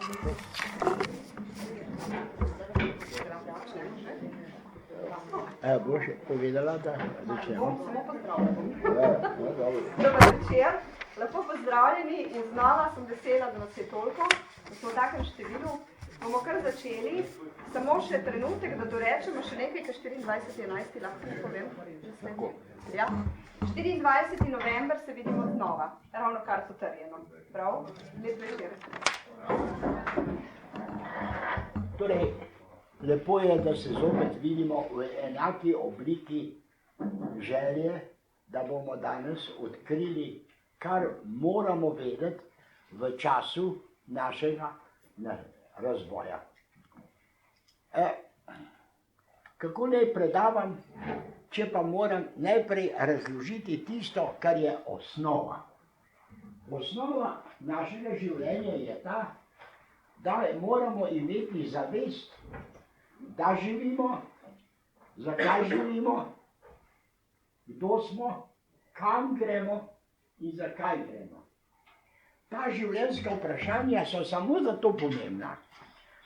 Boš povedala, da začnemo? Bom samo pozdravljena. Dobar večer, lepo pozdravljeni in znova sem vesela, da nas je toliko, da smo v takem številu. Bomo kar začeli, samo še trenutek, da dorečemo še nekaj, ka 24.11. lahko ne povem. Ja. 24. november se vidimo znova, ravno kar potrjeno. Prav? Lep večer. Torej, lepo je, da se zopet vidimo v enaki obliki želje, da bomo danes odkrili, kar moramo vedeti v času našega razvoja. Kako naj predavam, če pa moram najprej razložiti tisto, kar je osnova. Osnova našega življenja je ta, da moramo imeti zavest, da živimo, zakaj živimo, kdo smo, kam gremo in zakaj gremo. Ta življenjska vprašanja so samo zato pomembna,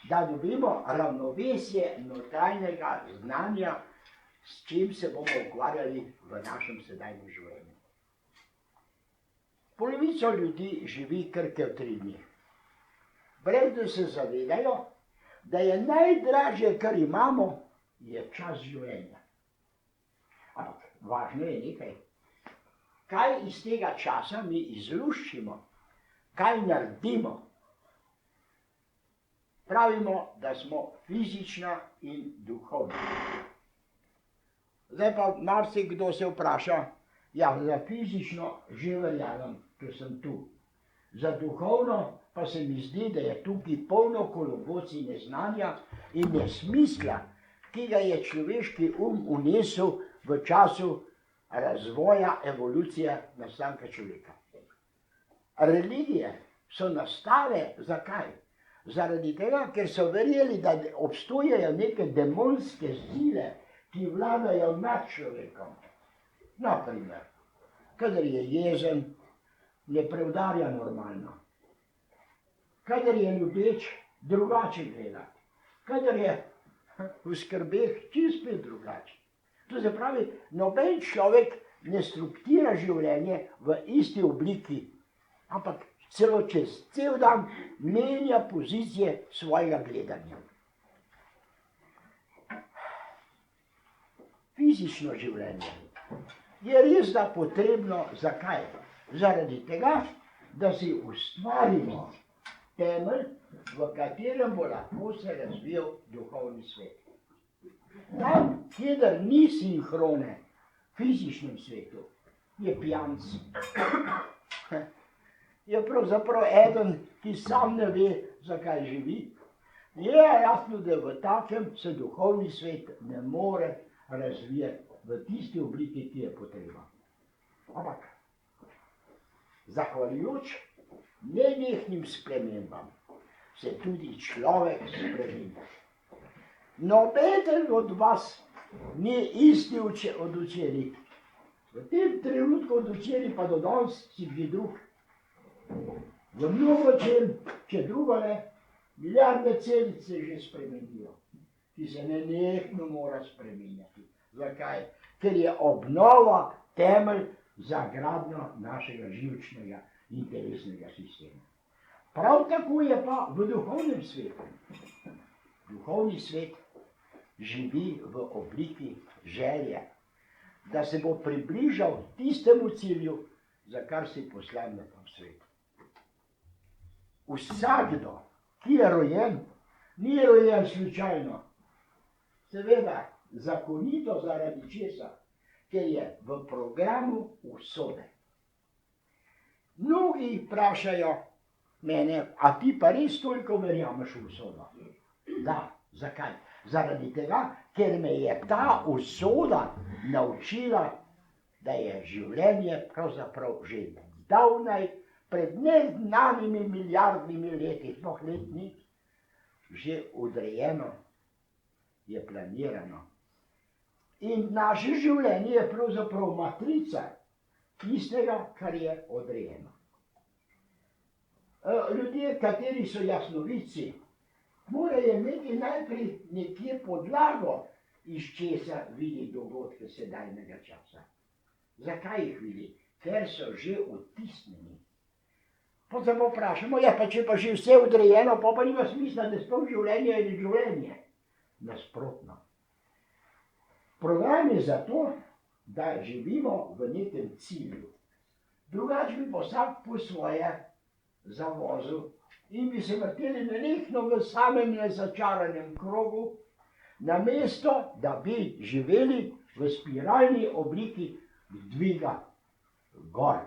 da dobimo ravnovesje notranjega znanja, s čim se bomo ukvarjali v našem sedajnem življenju. Polovico ljudi živi krke v 3 dni. Brez da se zavedajo, da je najdražje, kar imamo, je čas življenja. Ampak važno je nekaj. Kaj iz tega časa mi izluščimo? Kaj naredimo? Pravimo, da smo fizična in duhovna. Zdaj pa marsikdo se vpraša, ja, za fizično že verjamem, ker sem tu. Za duhovno pa se mi zdi, da je tukaj polno kolobocij neznanja in nesmisla, ki ga je človeški unesel v času razvoja, evolucije, nastanka človeka. Religije so nastale, zakaj? Zaradi tega, ker so verjeli, da obstojajo neke demonske sile, ki vladajo nad človekom. Naprimer, kadar je jezen, ne preudarja normalno. Kadar je ljubeč, drugače gleda. Kadar je v skrbeh, čisto drugače. To se pravi, noben človek ne struktura življenje v isti obliki, ampak celo čez cel dan menja pozicije svojega gledanja. Fizično življenje je res da potrebno, zakaj? Zaradi tega, da si ustvarimo temelj, v katerem bo lahko se razvijal duhovni svet. Tam, kjer ni sinhrone v fizičnem svetu, je pijanc. Je pravzaprav eden, ki sam ne ve, zakaj živi. Je jasno, da v takem se duhovni svet ne more razvijati v tisti obliki, ki je potreba. Ampak, zahvaljujoč nenehnim spremembam, se tudi človek spreminja. Nobeden od vas ni isti od včeraj. V tem trenutku od včeraj pa do danes si bi drug. V mnogo čem, če drugo ne, milijarde celic se že spremenijo, ki se nenehno mora spreminjati. Zakaj? Ker je obnova temelj za gradnjo našega živčnega in telesnega sistema. Prav tako je pa v duhovnem svetu. Duhovni svet živi v obliki želje, da se bo približal tistemu cilju, za kar si poslan na tem svetu. Vsakdo, ki je rojen, ni rojen slučajno. Seveda, zakonito zaradi česa, ker je v programu usode. Mnogi vprašajo mene, a ti pa res toliko verjameš v usodo? Da, zakaj? Zaradi tega, ker me je ta usoda naučila, da je življenje pravzaprav že davnaj, pred neznanimi milijardnimi leti, sploh let ni, že odrejeno, je planirano. In naše življenje je pravzaprav matrica tistega, kar je odrejeno. Ljudje, kateri so jasnovidci, morajo imeti najprej nekje podlago, iz česa vidi dogodke sedajnega časa. Zakaj jih vidi? Ker so že odtisnjeni. Potem pa vprašamo, ja, pa če pa že vse odrejeno, pa nima smisla, da sploh življenje je življenje. Nasprotno. Program je zato, da živimo v nekem cilju. Drugače bi pa vsak po svoje zavozil in bi se vrteli nenehno v samem nezačaranem krogu, namesto da bi živeli v spiralni obliki dviga gor.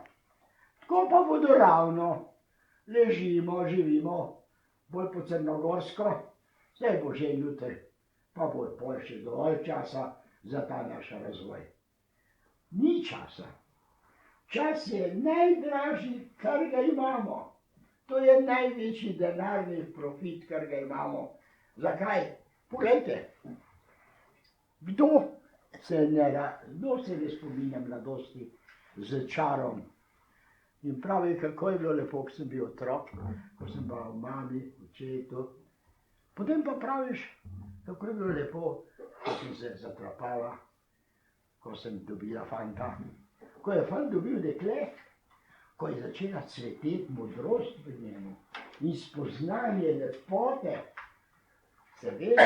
Tako pa vodoravno ležimo, živimo, bolj po crnogorsko, zdaj bo že jutri, pa bo pol še dovolj časa za ta naš razvoj. Ni časa. Čas je najdražji, kar ga imamo. To je največji denarni profit, kar ga imamo. Zakaj? Poglejte, kdo se ne spominja mladosti z čarom. In pravi, kako je bilo lepo, ko sem bil otrok, ko sem bil v mami, v očetu. Potem pa praviš, kako je bilo lepo, ko sem se zatrapala, ko sem dobila fanta. Ko je fant dobil dekle, ko je začela cveteti modrost v njemu in spoznanje lepote, seveda,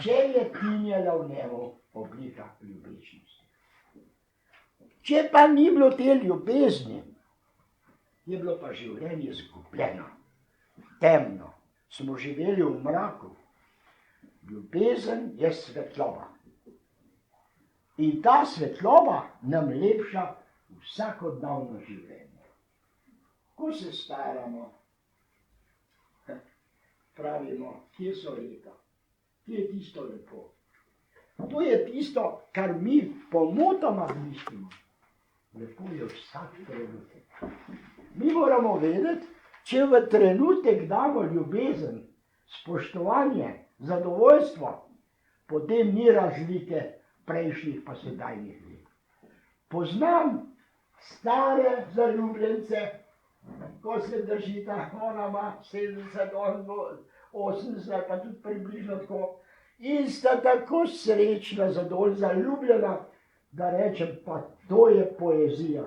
če je tinjala v njemu oblika ljubečnosti. Če pa ni bilo te ljubezni, je bilo pa življenje izgubljeno, temno, smo živeli v mraku. Ljubezen je svetloba. In ta svetloba nam lepša vsakodnevno življenje. Ko se staramo, pravimo, kje so leta, kje je tisto lepo. To je tisto, kar mi pomotoma mislimo. Lepo je vsak trenutek. Mi moramo vedeti, če v trenutek damo ljubezen, spoštovanje, zadovoljstvo, potem ni razlike prejšnjih pa sedajnih let. Poznam stare zaljubljence, ko se držita, ona ima 70, on bo 80, pa tudi približno tako, in sta tako srečna, zadovoljna, zaljubljena, da rečem, pa to je poezija.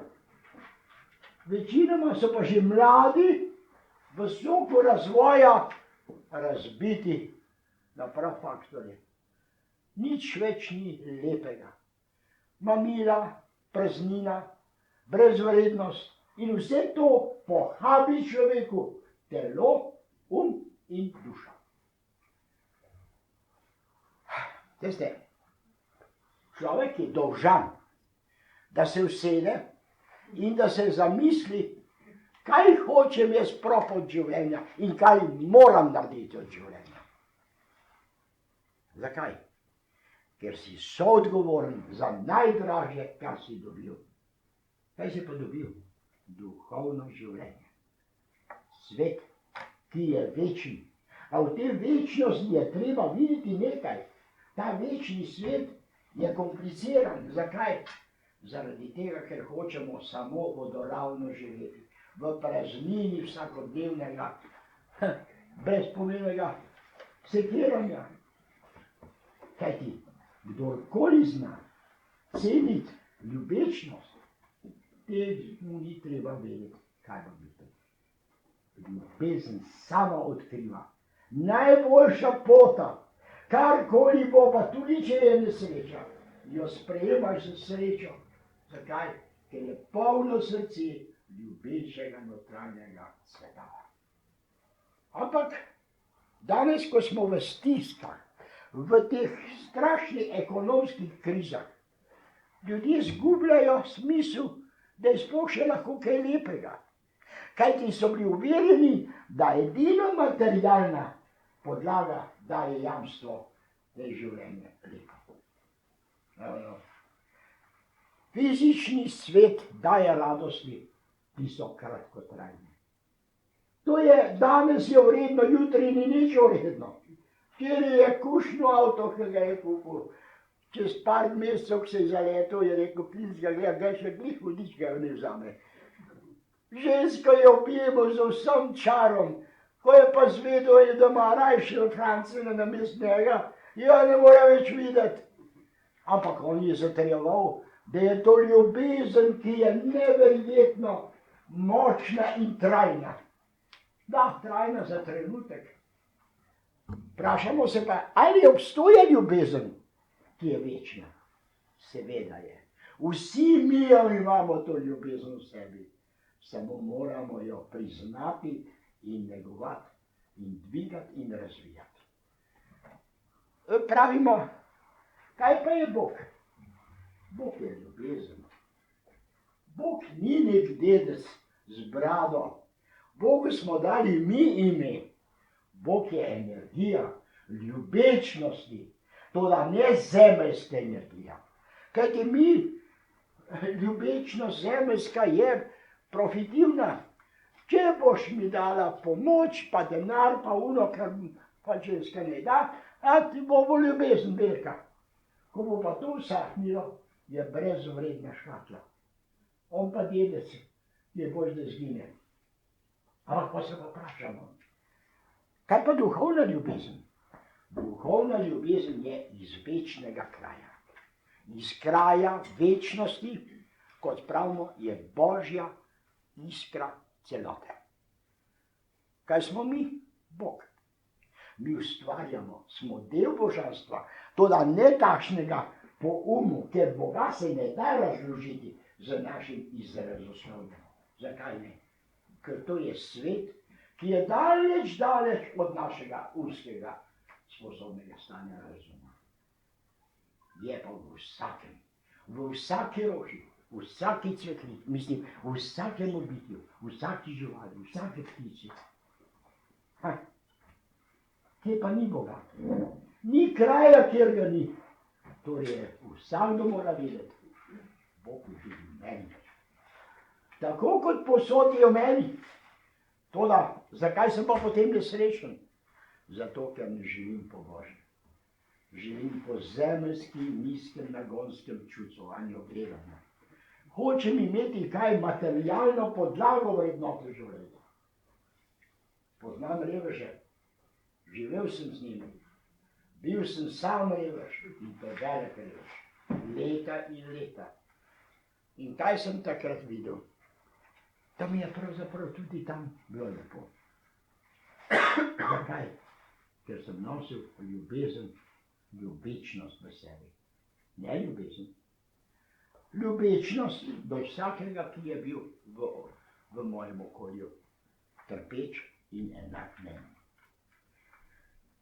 Večinoma so pa že mladi, v soku razvoja, razbiti na prav faktorje. Nič več ni lepega. Mamila, praznina, brezvrednost in vse to pohabi človeku telo, in duša. Veste, človek je dolžan, da se usede in da se zamisli, kaj hočem jaz prav od življenja in kaj moram narediti od življenja. Zakaj? Ker si soodgovoren za najdražje, kar si dobil. Kaj si pa dobil? Duhovno življenje. Svet, ki je večni. A v tej večnosti je treba videti nekaj. Ta večni svet je kompliciran. Zakaj? Zaradi tega, ker hočemo samo vodoravno živeti. V praznini vsakodnevnega, brezpomenega sekiranja. Kajti, kdorkoli zna ceniti ljubečnost, temu ni treba vedeti, kaj bo biti. Ljubezen sama odkriva. Najboljša pota, karkoli bo, pa tudi če je nesreča, jo sprejemaš z srečo. Zakaj? Ker je polno srce ljubečega notranjega sveta. Ampak danes, ko smo v stiskah, v teh strašnih ekonomskih krizah, ljudje izgubljajo smisel, da je sploh še lahko kaj lepega. Kajti so bili uverjeni, da edino materialna podlaga daje jamstvo, da je življenje lepo. Fizični svet daje radosti, ki so kratkotrajne. To je, danes je vredno, jutri ni nič vredno. Kjer je kušno avto, ki ga je kupil. Čez par mesecev, ko se je zaletel, je rekel, Klinc ga gleda, ga še glih vodič ga ne vzame. Ženska je objemo z vsem čarom, ko je pa zvedel, da ima rajši Francina namesto njega, ja ne more več videti. Ampak on je zatrjeval, da je to ljubezen, ki je neverjetno močna in trajna. Da, trajna za trenutek. Vprašamo se pa, ali obstoja ljubezen, ki je večna? Seveda je. Vsi mi imamo to ljubezen v sebi, samo moramo jo priznati in negovati in dvigati in razvijati. Pravimo, kaj pa je Bog? Bog je ljubezen. Bog ni nek dedec z brado. Bogu smo dali mi ime. Bog je energija ljubečnosti, toda ne zemeljska energija. Kajti mi, ljubečnost zemeljska je profitivna. Če boš mi dala pomoč, pa denar, pa uno, kar pa ženska ne da, a ti bo ljubezen velika. Ko bo pa to usahnilo, je brezvredna škatla. On pa dedec, je boš da zgine. Ampak pa se pa vprašamo, kaj pa duhovna ljubezen? Duhovna ljubezen je iz večnega kraja. Iz kraja večnosti, kot pravimo, je Božja iskra celote. Kaj smo mi? Bog. Mi ustvarjamo, smo del božanstva, toda ne takšnega po umu, ker Boga se ne da razložiti z našim izrazoslovjem. Zakaj ne? Ker to je svet, ki je daleč, daleč od našega umskega sposobnega stanja razuma. Je pa v vsakem, v vsaki roži, v vsaki cvetlici, mislim, v vsakem bitju, v vsaki živali, v vsaki ptici. Kje pa ni Boga? Ni kraja, kjer ga ni. Torej, vsakdo mora vedeti, Bog živi v meni. Tako kot posodijo meni. Toda, zakaj sem pa potem nesrečen? Zato, ker ne živim po Božjem. Živim po zemeljskem, nizkem, nagonskem čustvovanju gledanja. Hočem imeti kaj materialno podlago vrednote življenja. Poznam reveže, živel sem z njimi. Bil sem sam revež in to velik revež. Leta in leta. In kaj sem takrat videl? Da mi je pravzaprav tudi tam bilo lepo. Zakaj? Ker sem nosil ljubezen, ljubečnost v sebi. Ne ljubezen. Ljubečnost do vsakega, ki je bil v mojem okolju trpeč in enak meni.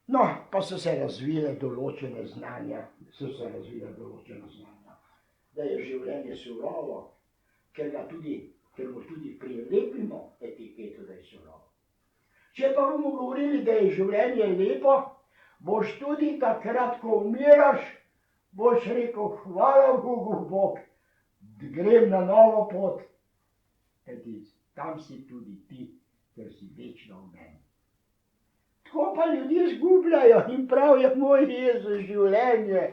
No, pa so se razvile določene znanja, da je življenje surovo, ker mu tudi prilepimo etiketo, da je surovo. Če pa bomo govorili, da je življenje lepo, boš tudi takrat, ko umiraš, boš rekel, hvala Bogu, Bog, grem na novo pot. Kajti tam si tudi ti, ker si večno v meni. Tako pa ljudje zgubljajo in pravijo, moj Jezus, življenje.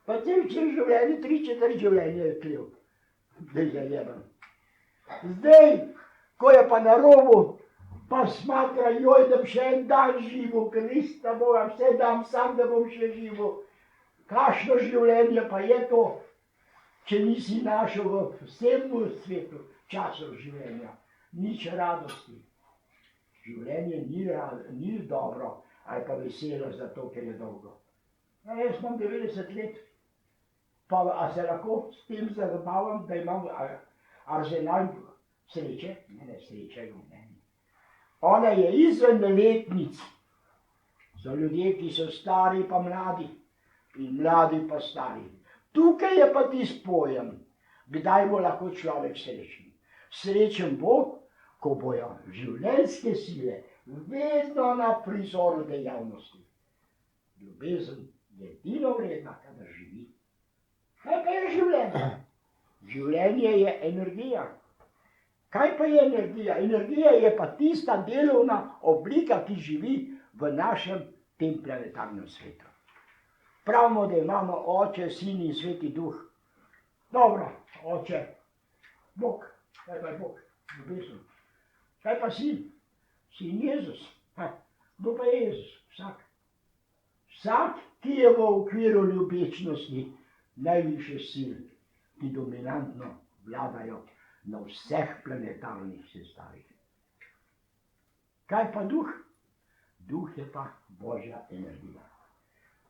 Pa cel življenje, 3/4 življenja je tlel. Da je zajebam. Zdaj, ko je pa na robu, pa smatra, joj, da bi še en dan živel, Krista Boga, vse dam sam, da bom še živel. Kakšno življenje pa je to, če nisi našel v vsem svetu časov življenja, nič radosti. Življenje ni dobro ali pa veselo zato, ker je dolgo. Jaz imam 90 let, pa a se lahko s tem zabavam, da imam arzenal sreče? Ne, sreče v meni. Ona je izven letnic. So ljudje, ki so stari pa mladi in mladi pa stari. Tukaj je pa tisti pojem, kdaj bo lahko človek srečen. Srečen bo, ko bojo življenjske sile vedno na prizoru dejavnosti. Ljubezen je edino vredna, kadar živi. Kaj pa je življenje? Življenje je energija. Kaj pa je energija? Energija je pa tista delovna oblika, ki živi v našem tem planetarnem svetu. Pravimo, da imamo Oče, Sin in Sveti Duh. Dobro, Oče, Bog, kaj pa je Bog? Ljubezen. Kaj pa sin? Sin Jezus. Kdo pa je Jezus? Vsak. Vsak, ki je v okviru ljubečnosti najvišje sil, ki dominantno vladajo na vseh planetarnih sestavih. Kaj pa duh? Duh je pa Božja energija.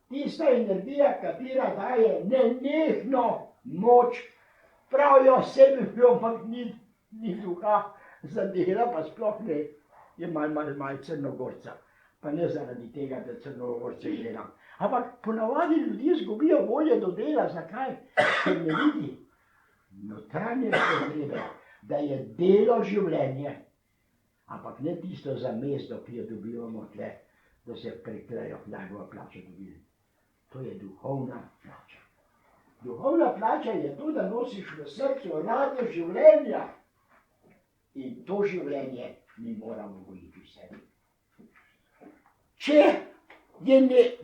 Tista energija, katera daje nenehno moč, pravijo sebi, ampak ni duha za dela, pa sploh ne, je malo Črnogorca. Pa ne zaradi tega, da Črnogorce gledam. Ampak ponavadi ljudje izgubijo voljo do dela. Zakaj? Ker ne vidi notranje potrebe, da je delo življenje, ampak ne tisto za mesto, ki jo dobivamo tle, da se preklejo, kdaj bojo plačo dobili. To je duhovna plača. Duhovna plača je to, da nosiš v srcu radost življenja. In to življenje mi moramo gojiti v sebi. Če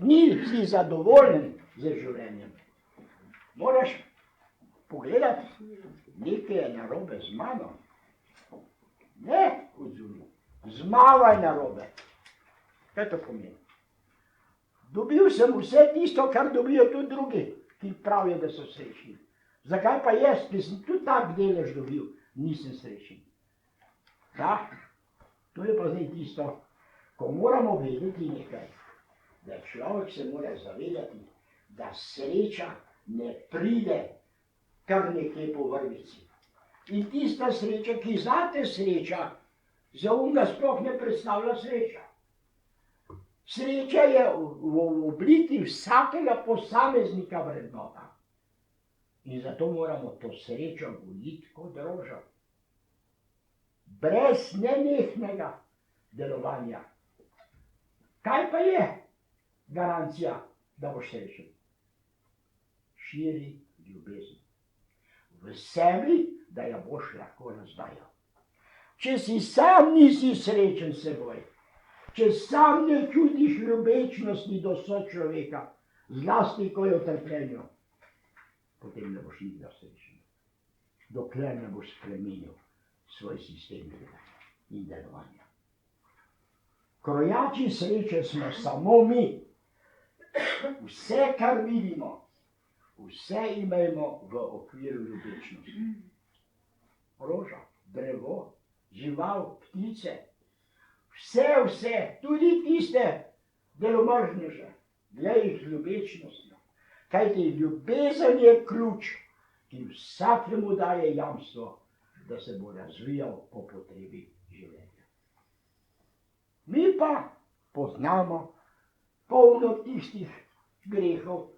nisi zadovoljen z življenjem, moraš pogledati, nekaj je narobe z mano. Ne odzuni, z mano je narobe. Kaj to pomeni? Dobil sem vse tisto, kar dobijo tudi drugi, ki pravijo, da so srečni. Zakaj pa jaz, ki sem tudi tak delež dobil, nisem srečen? Da, to je pa zdaj tisto, ko moramo vedeti nekaj, da človek se mora zavedati, da sreča ne pride kar nekje po vrvici. In tista sreča, ki zate sreča, za unga sploh ne predstavlja sreča. Sreča je v obliki vsakega posameznika vrednota. In zato moramo to srečo gojiti kot rožo. Brez nenehnega delovanja. Kaj pa je garancija, da boš srečen? Širi ljubezen. V sebi, da jo boš lahko razdajal. Če si sam nisi srečen s seboj, če sam ne čutiš ljubečnosti do sočloveka, zlasti ko je v trpljenju, potem ne boš nikdar srečen. Dokler ne boš spremenil svoj sistem in delovanja. Krojači sreče smo samo mi. Vse, kar vidimo, vse imamo v okviru ljubečnosti. Roža, drevo, žival, ptice, vse, tudi tiste delomržneže, glej jih z ljubečnostjo. Kajti ljubezen je ključ, ki vsakemu daje jamstvo, da se bo razvijal po potrebi življenja. Mi pa poznamo polno tistih grehov,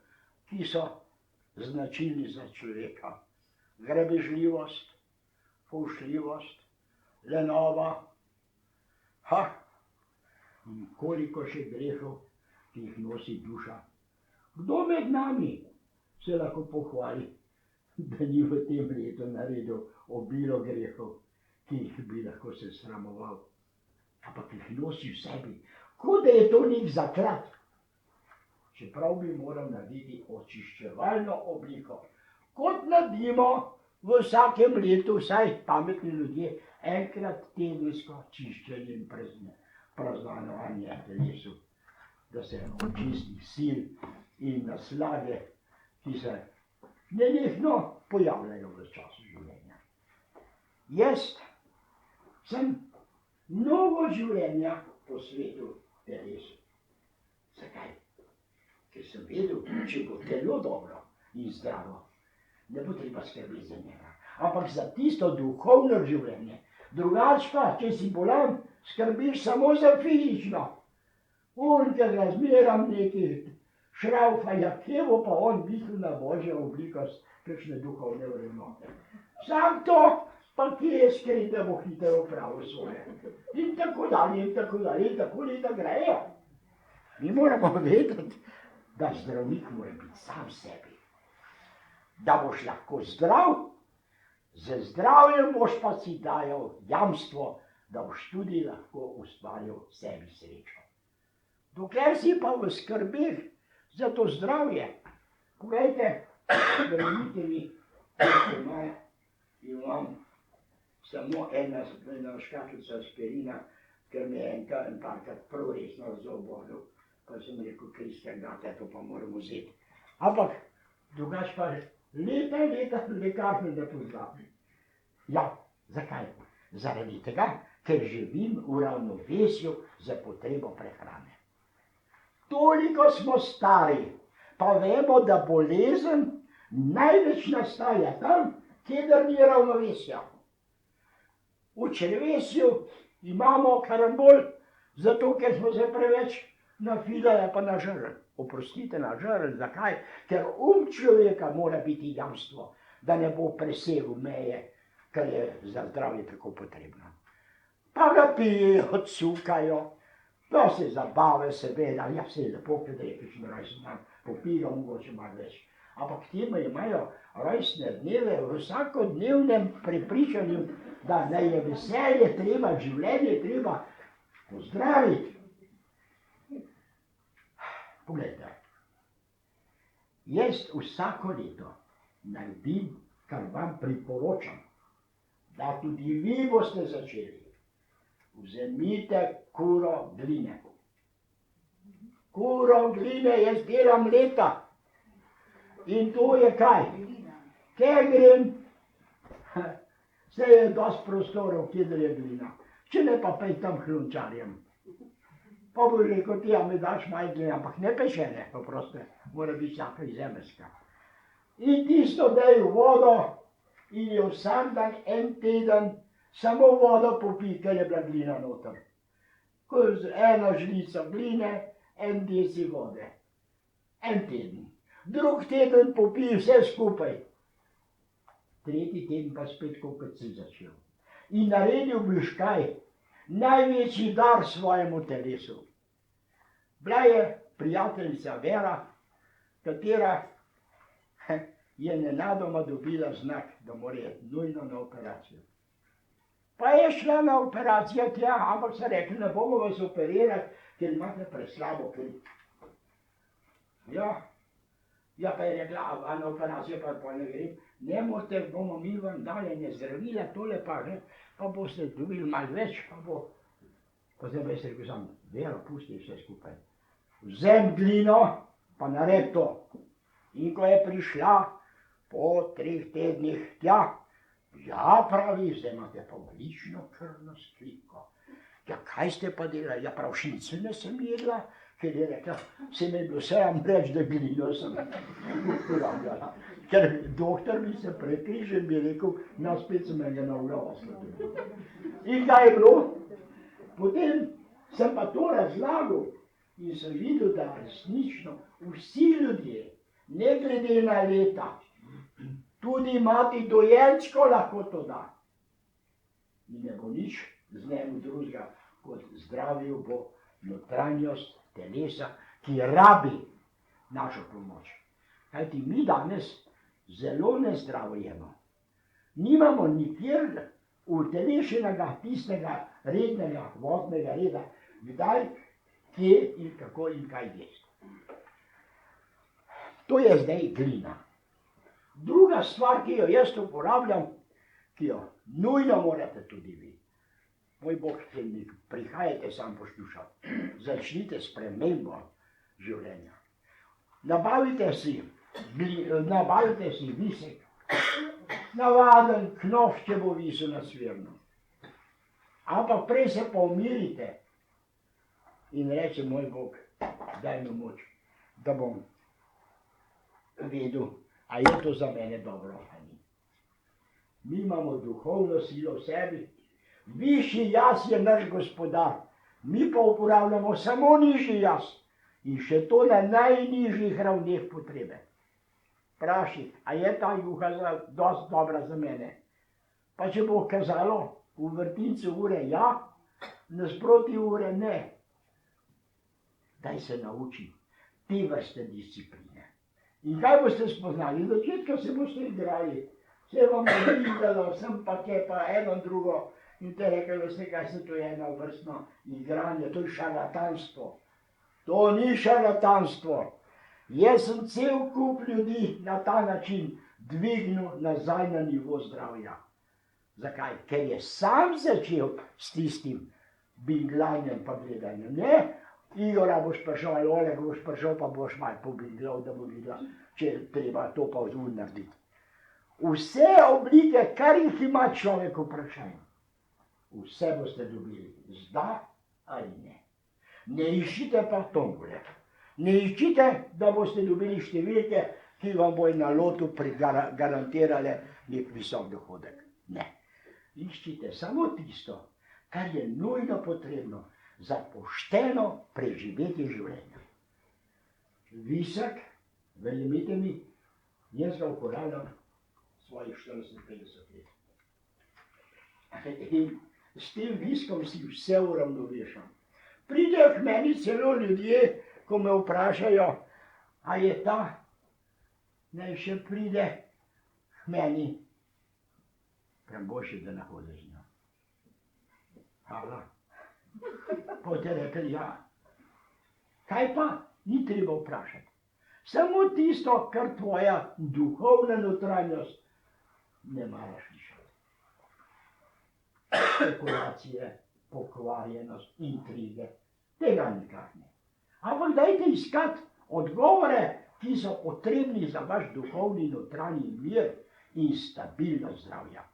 ki so značilni za človeka. Grabežljivost, fovšljivost, lenova, in koliko še grehov, ki jih nosi duša. Kdo med nami se lahko pohvali, da ni v tem letu naredil obilo grehov, ki jih bi lahko se sramoval, ampak jih nosi v sebi, kot da je to nek zaklad. Čeprav bi moral narediti očiščevalno obliko, kot naredimo v vsakem letu, vsaj pametni ljudje, enkrat tedensko čiščenje in praznovanje telesu, da se očisti sil in naslage, ki se nenehno pojavljajo v času življenja. Jaz sem mnogo življenja po svetu telesu. Zakaj? Ker sem vedel, če bo telo dobro in zdravo, ne bo treba skrbeti za njega. Ampak za tisto duhovno življenje. Drugač pa, če si bolan, skrbiš samo za fizično. On te razmeram neki šraufaja, kje bo pa on mislil na Božjo obliko, kakšne duhovne vrednote. Sam to, pa kje je skrit, da bo hitro opravil svoje. In tako dalje, in tako leta grejo. Mi moramo vedeti, da zdravnik mora biti sam sebi. Da boš lahko zdrav, z zdravjem boš pa si dajal jamstvo, da boš tudi lahko ustvaril sebi srečo. Dokler si pa v skrbeh za to zdravje, poglejte, verjemite mi, imam samo ena škatlica aspirina, ker mi je parkrat prav resno zobolel. Pa sem rekel, Kristjan, da to pa moram vzeti. Ampak drugače pa leta lekarne ne poznam. Ja, zakaj? Zaradi tega, ker živim v ravnovesju za potrebo prehrane. Toliko smo stari, pa vemo, da bolezen največ nastaja tam, kjer ni ravnovesja. V črevesju imamo karambol, zato ker smo se preveč nafilali pa nažrli. Oprostite, nažrli, zakaj? Ker človeka mora biti jamstvo, da ne bo presegel meje, kar je za zdravje tako potrebno. Pa ga pijejo, cukajo, pa se zabave seveda, ja se je lepo, kad rekiš na rojstni dan, popijo mogoče malo več. Ampak temu imajo rojstne dneve v vsakodnevnem prepričanju, da naj je veselje treba, življenje treba pozdraviti. Poglejte, jaz vsako leto naredim, kar vam priporočam, da tudi vi boste začeli. Vzemite kuro gline. Kuro gline jaz delam leta. In to je kaj? Kje grem? Vse je dosti prostorov, kjer je glina. Če ne pa pej tam hlunčarjem. Pa bo rekel, ti, a mi daš malo gline, ampak ne pešene, poproste, mora biti vsaka zemeljska. In tisto daj v vodo in jo vsak dan, en teden, samo vodo popij, ker je bila glina noter. Ko z eno žlico gline, en deci vode. En teden. Drug teden popij vse skupaj. Tretji teden pa spet, kot si začel. In naredil biš kaj? Največji dar svojemu telesu. Bila je prijateljica Vera, katera je nenadoma dobila znak, da mora nujno na operacijo. Pa je šla na operacijo tja, ampak so rekli, ne bomo vas operirati, ker imate preslabo kri. Ja, pa je rekla, a na operacijo pa ne grem. Ne morate, bomo mi vam dali ne zdravila, tole pa, pa boste dobili malo več, pa bo. Pa zdaj pa je rekel sam, Vero, pusti vse skupaj. Vzem glino, pa nared to. In ko je prišla po 3 tednih tja, ja, pravi, zdaj imate pa odlično krvno sliko. Ja, kaj ste pa delali? Ja, prav šnicine sem jedla, ker je rekla, se mi je bilo vsem reči, da glino sem uporabljala. Ker doktor mi se prekrižen bi rekel, no, spet sem ga na glavo sledil. In kaj je bilo? Potem sem pa to razlagal in sem videl, da resnično vsi ljudje, ne glede na leta, tudi mati dojenčko lahko to da. In ne bo nič z njemu drugega, kot zdravil bo notranjost telesa, ki rabi našo pomoč. Kajti mi danes zelo nezdravo jemo. Nimamo nikjer utelešenega tistega rednega vodnega reda, kdaj, kje in kako in kaj jesti. To je zdaj glina. Druga stvar, ki jo jaz uporabljam, ki jo nujno morate tudi vi. Moj Bog, prihajajte sam poslušati. Začnite s spremembo življenja. Nabavite si visek. Navaden knof, če bo visel na svirno. Ampak prej se pa umirite in reče, moj Bog, daj mi moč, da bom vedel, a je to za mene dobro ali ni. Mi imamo duhovno silo v sebi, višji jaz je naš gospodar, mi pa uporabljamo samo nižji jaz in še to na najnižjih ravneh potrebe. Praši, a je ta juha dosti dobra za mene? Pa če bo kazalo v vrtincu ure ja, nasproti ure ne. Daj se nauči te vrste discipline. In kaj boste spoznali? Od začetka se boste igrali. Vse vam je videlo, sem pa kje pa eno drugo. In te rekel, veste kaj se to je eno vrstno igranje, to je šarlatanstvo. To ni šarlatanstvo. Jaz sem cel kup ljudi na ta način dvignil nazaj na nivo zdravja. Zakaj? Ker je sam začel s tistim binglanjem pa gledanjem, ne? Igora boš prišel, ali Oleg boš prišel, pa boš malo pobinglal, da bo videla, če treba to pa vzvun narediti. Vse oblike, kar jih ima človek vprašanje, vse boste dobili, zda ali ne. Ne iščite pa tombole. Ne iščite, da boste dobili številke, ki vam bojo na lotu garantirale nek visok dohodek. Ne. Iščite samo tisto, kar je nujno potrebno za pošteno preživetje življenja. Visek, verjemite mi, jaz ga uporabljam svojih 40-50 let. In s tem viskom si vse uravnovešam. Pridejo k meni celo ljudje, ko me vprašajo, a je ta, naj še pride k meni, prem boljše, da ne hodi z njo. Hvala. Potem rekli, ja. Kaj pa? Ni treba vprašati. Samo tisto, kar tvoja duhovna notranjost ne mara slišati. Spekulacije, pokvarjenost, intrige, tega nikak ne. Ampak dajte iskati odgovore, ki so potrebni za vaš duhovni notranji mir in stabilnost zdravja.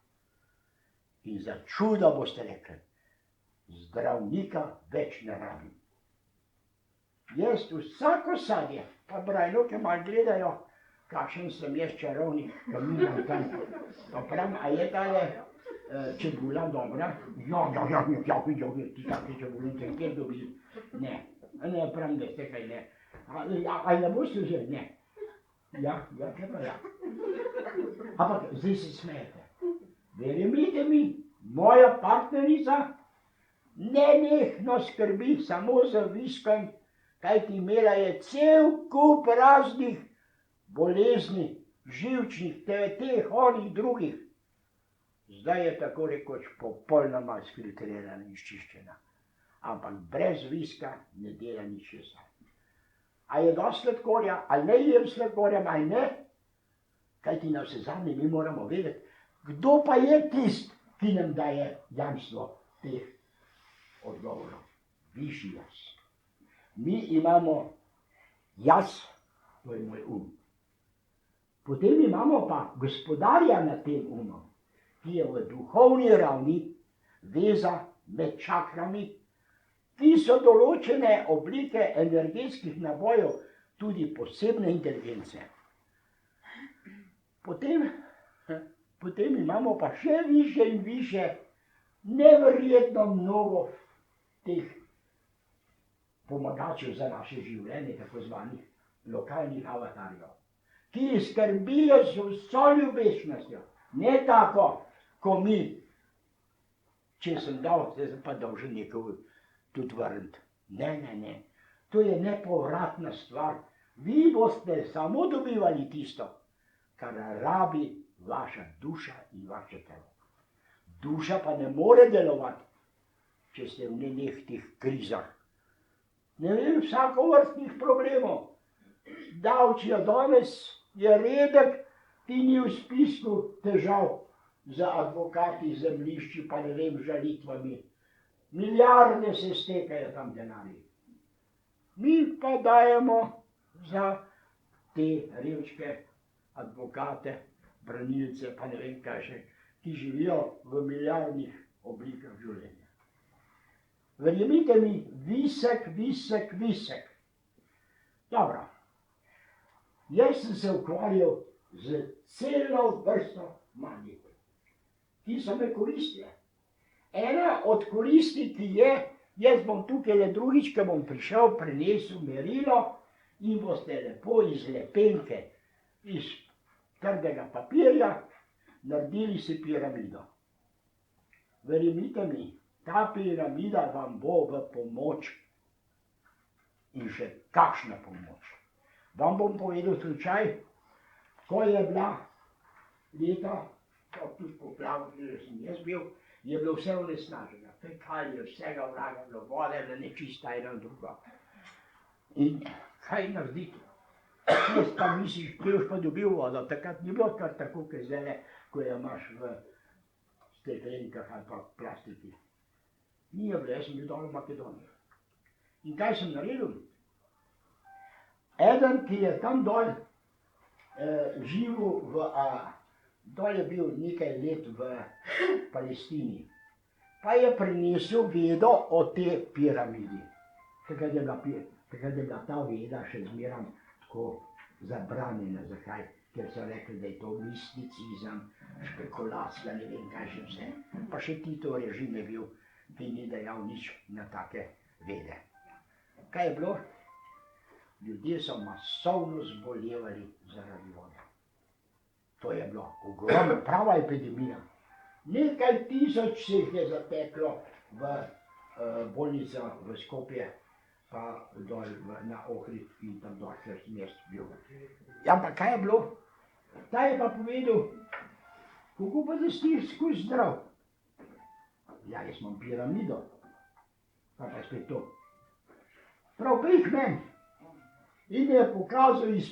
In za čudo boste rekli, zdravnika več ne rabim. Jaz vsako sadje, pa brajloke malo gledajo, kakšen sem jaz čarovnik, ko nimam tam. Pa pravim, a je tale čebula dobra? Ja, ti take čebulice, kjer dobi? Ne, pravim, veste kaj ne. Ali ne boste vzeli? Ne. Ja, kaj pa ja. Ampak zdaj se smejete. Verjemite mi, moja partnerica nenehno skrbi samo za viskom, kajti imela je cel kup raznih bolezni, živčnih, teh, onih, drugih. Zdaj je tako rekoč popolnoma sfiltrirana in izčiščena. Ampak brez viska ne dela ničesar. A je dosti sladkorja, ali ne jem sladkorja, ali ne? Kajti na vse zadnje mi moramo vedeti, kdo pa je tist, ki nam daje jamstvo teh odgovorov. Višji jaz. Mi imamo jaz, to je moj Potem imamo pa gospodarja nad tem umom, ki je v duhovni ravni veza med čakrami, ki so določene oblike energetskih nabojev, tudi posebne inteligence. Potem imamo pa še više in više, neverjetno mnogo teh pomagačev za naše življenje, tako zvanih lokalnih avatarjev, ki skrbijo z vso ljubečnostjo, ne tako, ko mi, če sem dal, zdaj sem pa dolžen nekaj tudi vrniti. Ne, to je nepovratna stvar. Vi boste samo dobivali tisto, kar rabi vaša duša in vaše telo. Duša pa ne more delovati, če ste v nenehtih krizah. Ne vem, vsakovrstnih problemov. Davčijo danes je redek, ti ni v spisku težav za advokati, zemljišči, pa ne vem, žalitvami. Milijarde se stekajo tam denarji. Mi pa dajemo za te revčke, advokate, branilce, pa ne vem kaj še, ki živijo v milijardnih oblikah življenja. Verjemite mi, visek. Dobro, jaz sem se ukvarjal z celo vrsto manjih, ki so me koristile. Ena od koristi, ki je, jaz bom tukaj le drugič, ko bom prišel, prinesel merilo in boste lepo iz lepenke, iz trdega papirja, naredili si piramido. Verjemite mi, ta piramida vam bo v pomoč in še kakšna pomoč. Vam bom povedal slučaj, ko je bila leta, ko tudi poplav, kjer sem jaz bil, je bilo vse onesnaženo, fekalije, vsega vraga, bilo vode, bila nečista ena druga. In kaj narediti? Jaz pa misliš, kje boš pa dobil vodo, takrat ni bilo kar tako, kot zdaj, ko jo imaš v steklenkah ali pa plastiki. Ni je bilo, jaz sem bil dol v Makedonijo. In kaj sem naredil? Eden, ki je tam dol živel dol je bil nekaj let v Palestini, pa je prinesel vedo o te piramidi. Takrat je bila ta veda še zmeraj tako zabranjena. Zakaj? Ker so rekli, da je to misticizem, špekulacija, ne vem kaj še vse. Pa še Tito režim je bil, ki ni dejal nič na take vede. Kaj je bilo? Ljudje so masovno zbolevali zaradi vode. To je bilo ogromno, prava epidemija. Nekaj tisoč se jih je zateklo v bolnico v Skopje, pa dol na Ohrid in tam dol, ker sem jaz bil. Ja, pa kaj je bilo? Ta je pa povedal, kako pa da si skozi zdrav? Ja, jaz imam piramido. Pa pa spet to. Prav prih meni. In je pokazal iz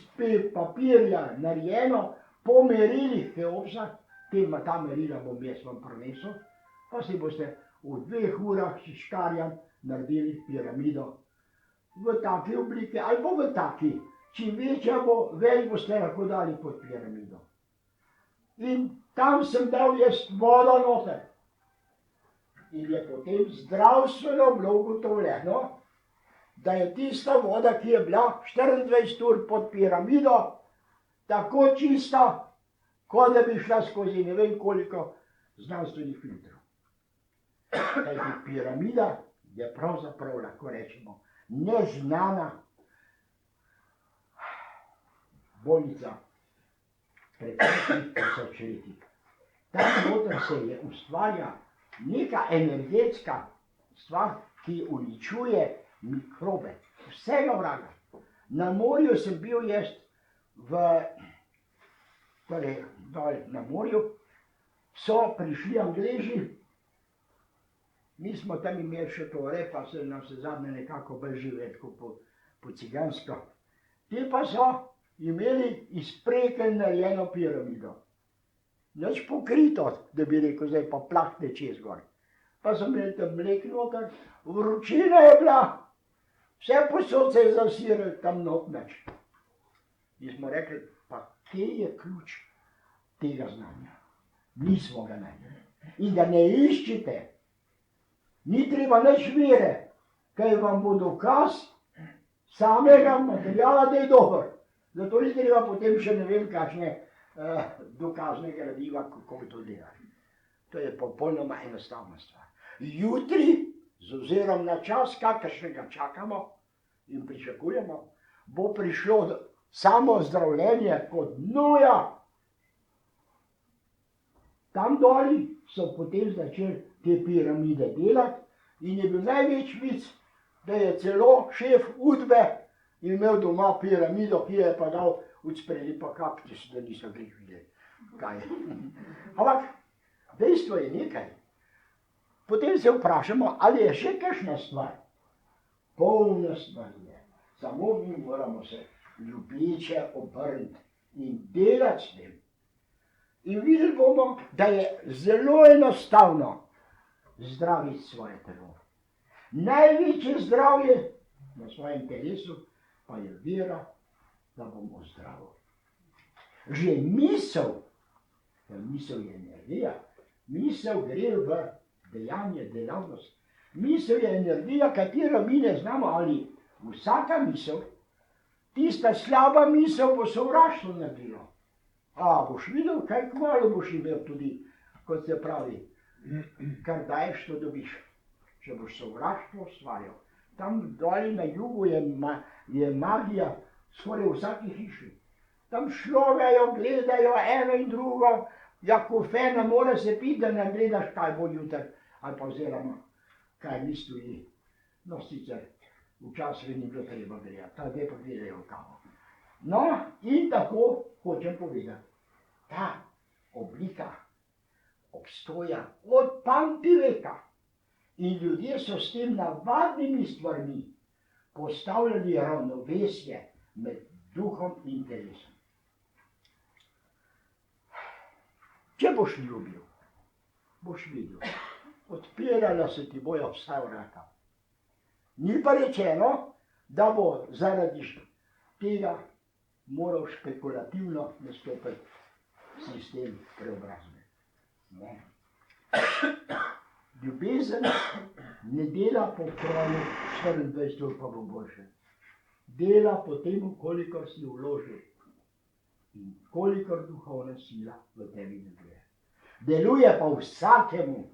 papirja narejeno po merilih Keopsa, ta merila bom jaz vam prinesel, pa si boste v 2 urah s škarjem naredili piramido v taki obliki ali pa v taki. Čim večja bo, več boste lahko dali pod piramido. In tam sem dal jaz vodo noter. In je potem zdravstveno bilo ugotovljeno, da je tista voda, ki je bila 24 ur pod piramido, tako čista, kot da bi šla skozi ne vem koliko znanstvenih filtrov. Kajti piramida je pravzaprav, lahko rečemo, neznana bolnica preteklih tisočletij. Tam noter se je ustvarja neka energetska stvar, ki uničuje mikrobe, vsega vraga. Na morju sem bil jaz torej dol na morju, so prišli Angleži, mi smo tam imeli še tore, pa se nam se zadnje nekako bolj živeti kot po cigansko. Ti pa so imeli iz prekelj narejeno piramido. Nič pokrito, da bi rekel, zdaj pa plahne čez gor. Pa so imeli tam mlek noter, vročina je bila, vse posod se je zasiralo, tam not nič. In smo rekli, pa kje je ključ tega znanja? Nismo ga našli. In da ne iščite, ni treba nič vere, kaj vam bo dokaz samega materijala, da je dober. Zato ni treba potem še ne vem kakšne dokazne gradiva, kako bi to delali. To je popolnoma enostavna stvar. Jutri, z ozirom na čas, kakršnega čakamo in pričakujemo, bo prišlo samo zdravljenje kot nuja. Tam doli so potem začeli te piramide delati in je bil največ vic, da je celo šef Udbe imel doma piramido, ki je pa dal od spredi pa kaktus, da niso glih videli, kaj je. Ampak dejstvo je nekaj. Potem se vprašamo, ali je še kakšna stvar. Polna stvar je. Samo mi moramo se ljubeče obrniti in delati s tem. In videli bomo, da je zelo enostavno zdraviti svoje telo. Največje zdravje na svojem telesu pa je vera, da bomo zdravi. Že misel, ker misel je energija, misel gre v dejanje, delavnost. Misel je energija, katero mi ne znamo, ali vsaka misel, tista slaba misel bo sovraštvo naredila. A boš videl, kaj kmalu boš imel tudi, kot se pravi, kar daješ, to dobiš. Če boš sovraštvo ustvarjal. Tam doli na jugu je magija skoraj v vsaki hiši. Tam šlogajo, gledajo eno in drugo, ja kofe ne more se piti, da ne gledaš, kaj bo jutri, ali pa oziroma, kaj mi stoji. No, sicer včasih ni bilo treba gledati, zdaj pa gledajo kavo. No, in tako hočem povedati, ta oblika obstoja od pamtiveka. In ljudje so s tem navadnimi stvarmi postavljali ravnovesje med duhom in telesom. Če boš ljubil, boš videl. Odpirala se ti bojo vsa vrata. Ni pa rečeno, da bo zaradi tega moral špekulativno nastopiti sistem preobrazbe. Ne. Ljubezen ne dela po kroju 24 ur pa bo boljše. Dela po tem, kolikor si vložil in kolikor duhovna sila v tebi deluje. Deluje pa vsakemu.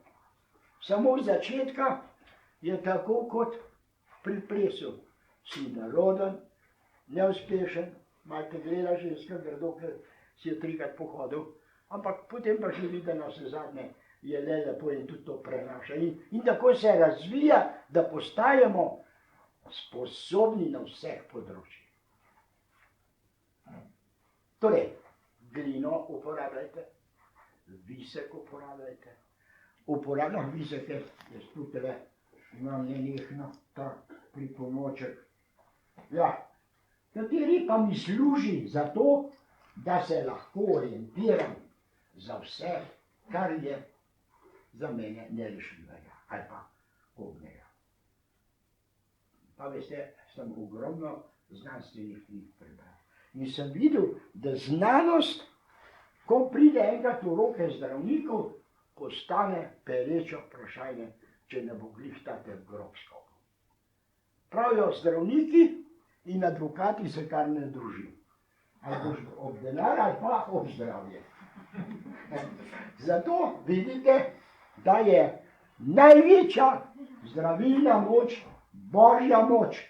Samo v začetka je tako kot pri plesu. Si naroden, neuspešen, malo te gleda ženska grdo, ker si je 3krat pohodil, ampak potem pa že vidi, da na vse zadnje je le lepo in tudi to prenaša. In tako se razvija, da postajamo sposobni na vseh področjih. Torej, glino uporabljajte, visek uporabljajte. Uporabljam viseke, jaz tudi imam nenehno ta pripomoček. Ja, kateri pa mi služi za to, da se lahko orientiram za vse, kar je za mene nerešljivega ali pa kobnega. Pa veste, sem ogromno znanstvenih knjig prebral. In sem videl, da znanost, ko pride enkrat v roke zdravnikov, postane pereče vprašanje, če ne bo glih take grob skokov. Pravijo zdravniki in advokati se kar ne druži. Ali boš ob denar ali pa ob zdravje. Zato vidite, da je največja zdravilna moč Božja moč.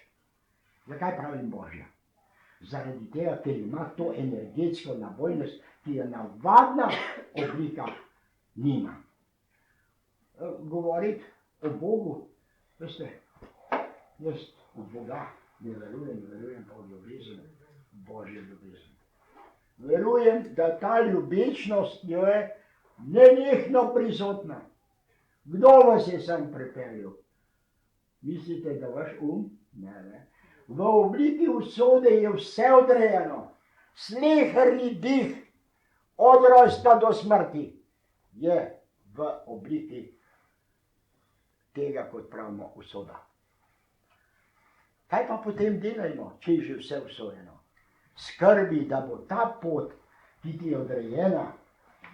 Zakaj pravim Božja? Zaradi tega, ker ima to energetsko nabojnost, ki je navadna oblika nima. Govoriti o Bogu, veste, jaz v Boga ne verujem pa v ljubezen, Božjo ljubezen. Verujem, da ta ljubečnost je nenehno prisotna. Kdo vas je sem pripeljal? Mislite, da vaš Ne. V obliki usode je vse odrejeno. Sleherni dih od rojstva do smrti je v obliki tega, kot pravimo, usoda. Kaj pa potem delajmo, če je že vse usojeno? Skrbi, da bo ta pot, ki ti je odrejena,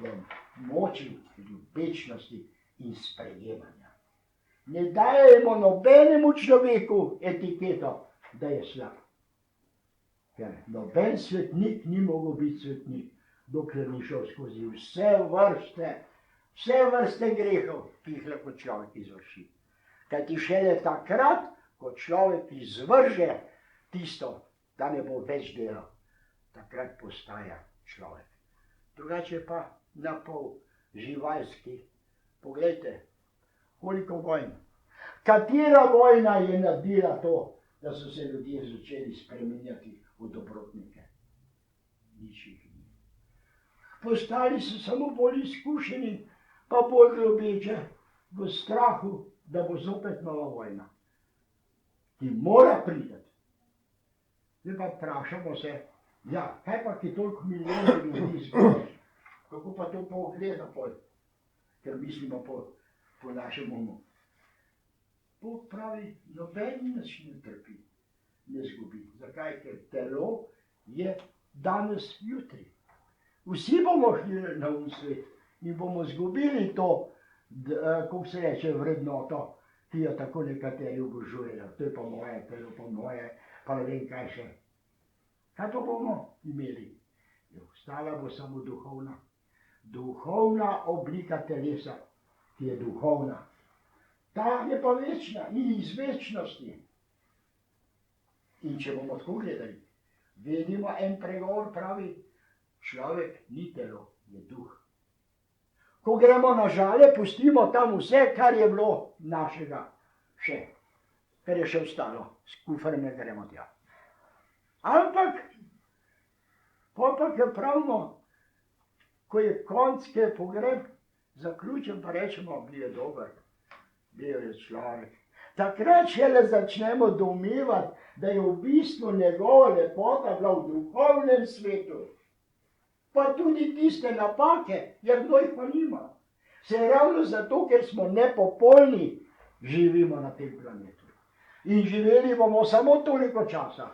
v moči ljubečnosti in sprejemanja. Ne dajemo nobenemu človeku etiketo, da je slab. Ker noben svetnik ni mogel biti svetnik, dokler ni šel skozi vse vrste grehov, ki jih lahko človek izvrši. Kajti šele takrat, ko človek izvrže tisto, da ne bo več delal, takrat postaja človek. Drugače pa napol živalski. Poglejte, koliko vojn. Katera vojna je naredila to, da so se ljudje začeli spreminjati v dobrotnike? Nič jih ni. Postali so samo bolj izkušeni, pa bolj globeče, v strahu, da bo zopet nova vojna, ki mora priti. Zdaj pa vprašamo se, ja, kaj pa ki toliko milijonov ljudi izgubiš? Kako pa to pogleda pol? Ker mislimo po našem umu. Bog pravi, noben nas ne trpi, ne zgubi. Zakaj? Ker telo je danes jutri. Vsi bomo šli na svet in bomo zgubili to, kako se reče, vrednoto, ki jo tako nekateri obožujejo. To je pa moje, telo pa moje, pa ne vem kaj še. Kaj to bomo imeli? Ostala bo samo duhovna. Duhovna oblika telesa, ki je duhovna. Ta je pa večna in iz večnosti. In če bomo tako gledali, vidimo en pregovor pravi, človek ni telo, je duh. Ko gremo na Žale, pustimo tam vse, kar je bilo našega še, kar je še ostalo, s kufrem ne gremo tja. Ampak, potem pa pravimo, ko je konc, ki je pogreb, zaključen, pa rečemo, bil je dober, bil je človek. Takrat šele začnemo domnevati, da je v bistvu njegova lepota bila v duhovnem svetu. Pa tudi tiste napake, jer kdo jih pa nima. Se ravno zato, ker smo nepopolni, živimo na tem planetu. In živeli bomo samo toliko časa,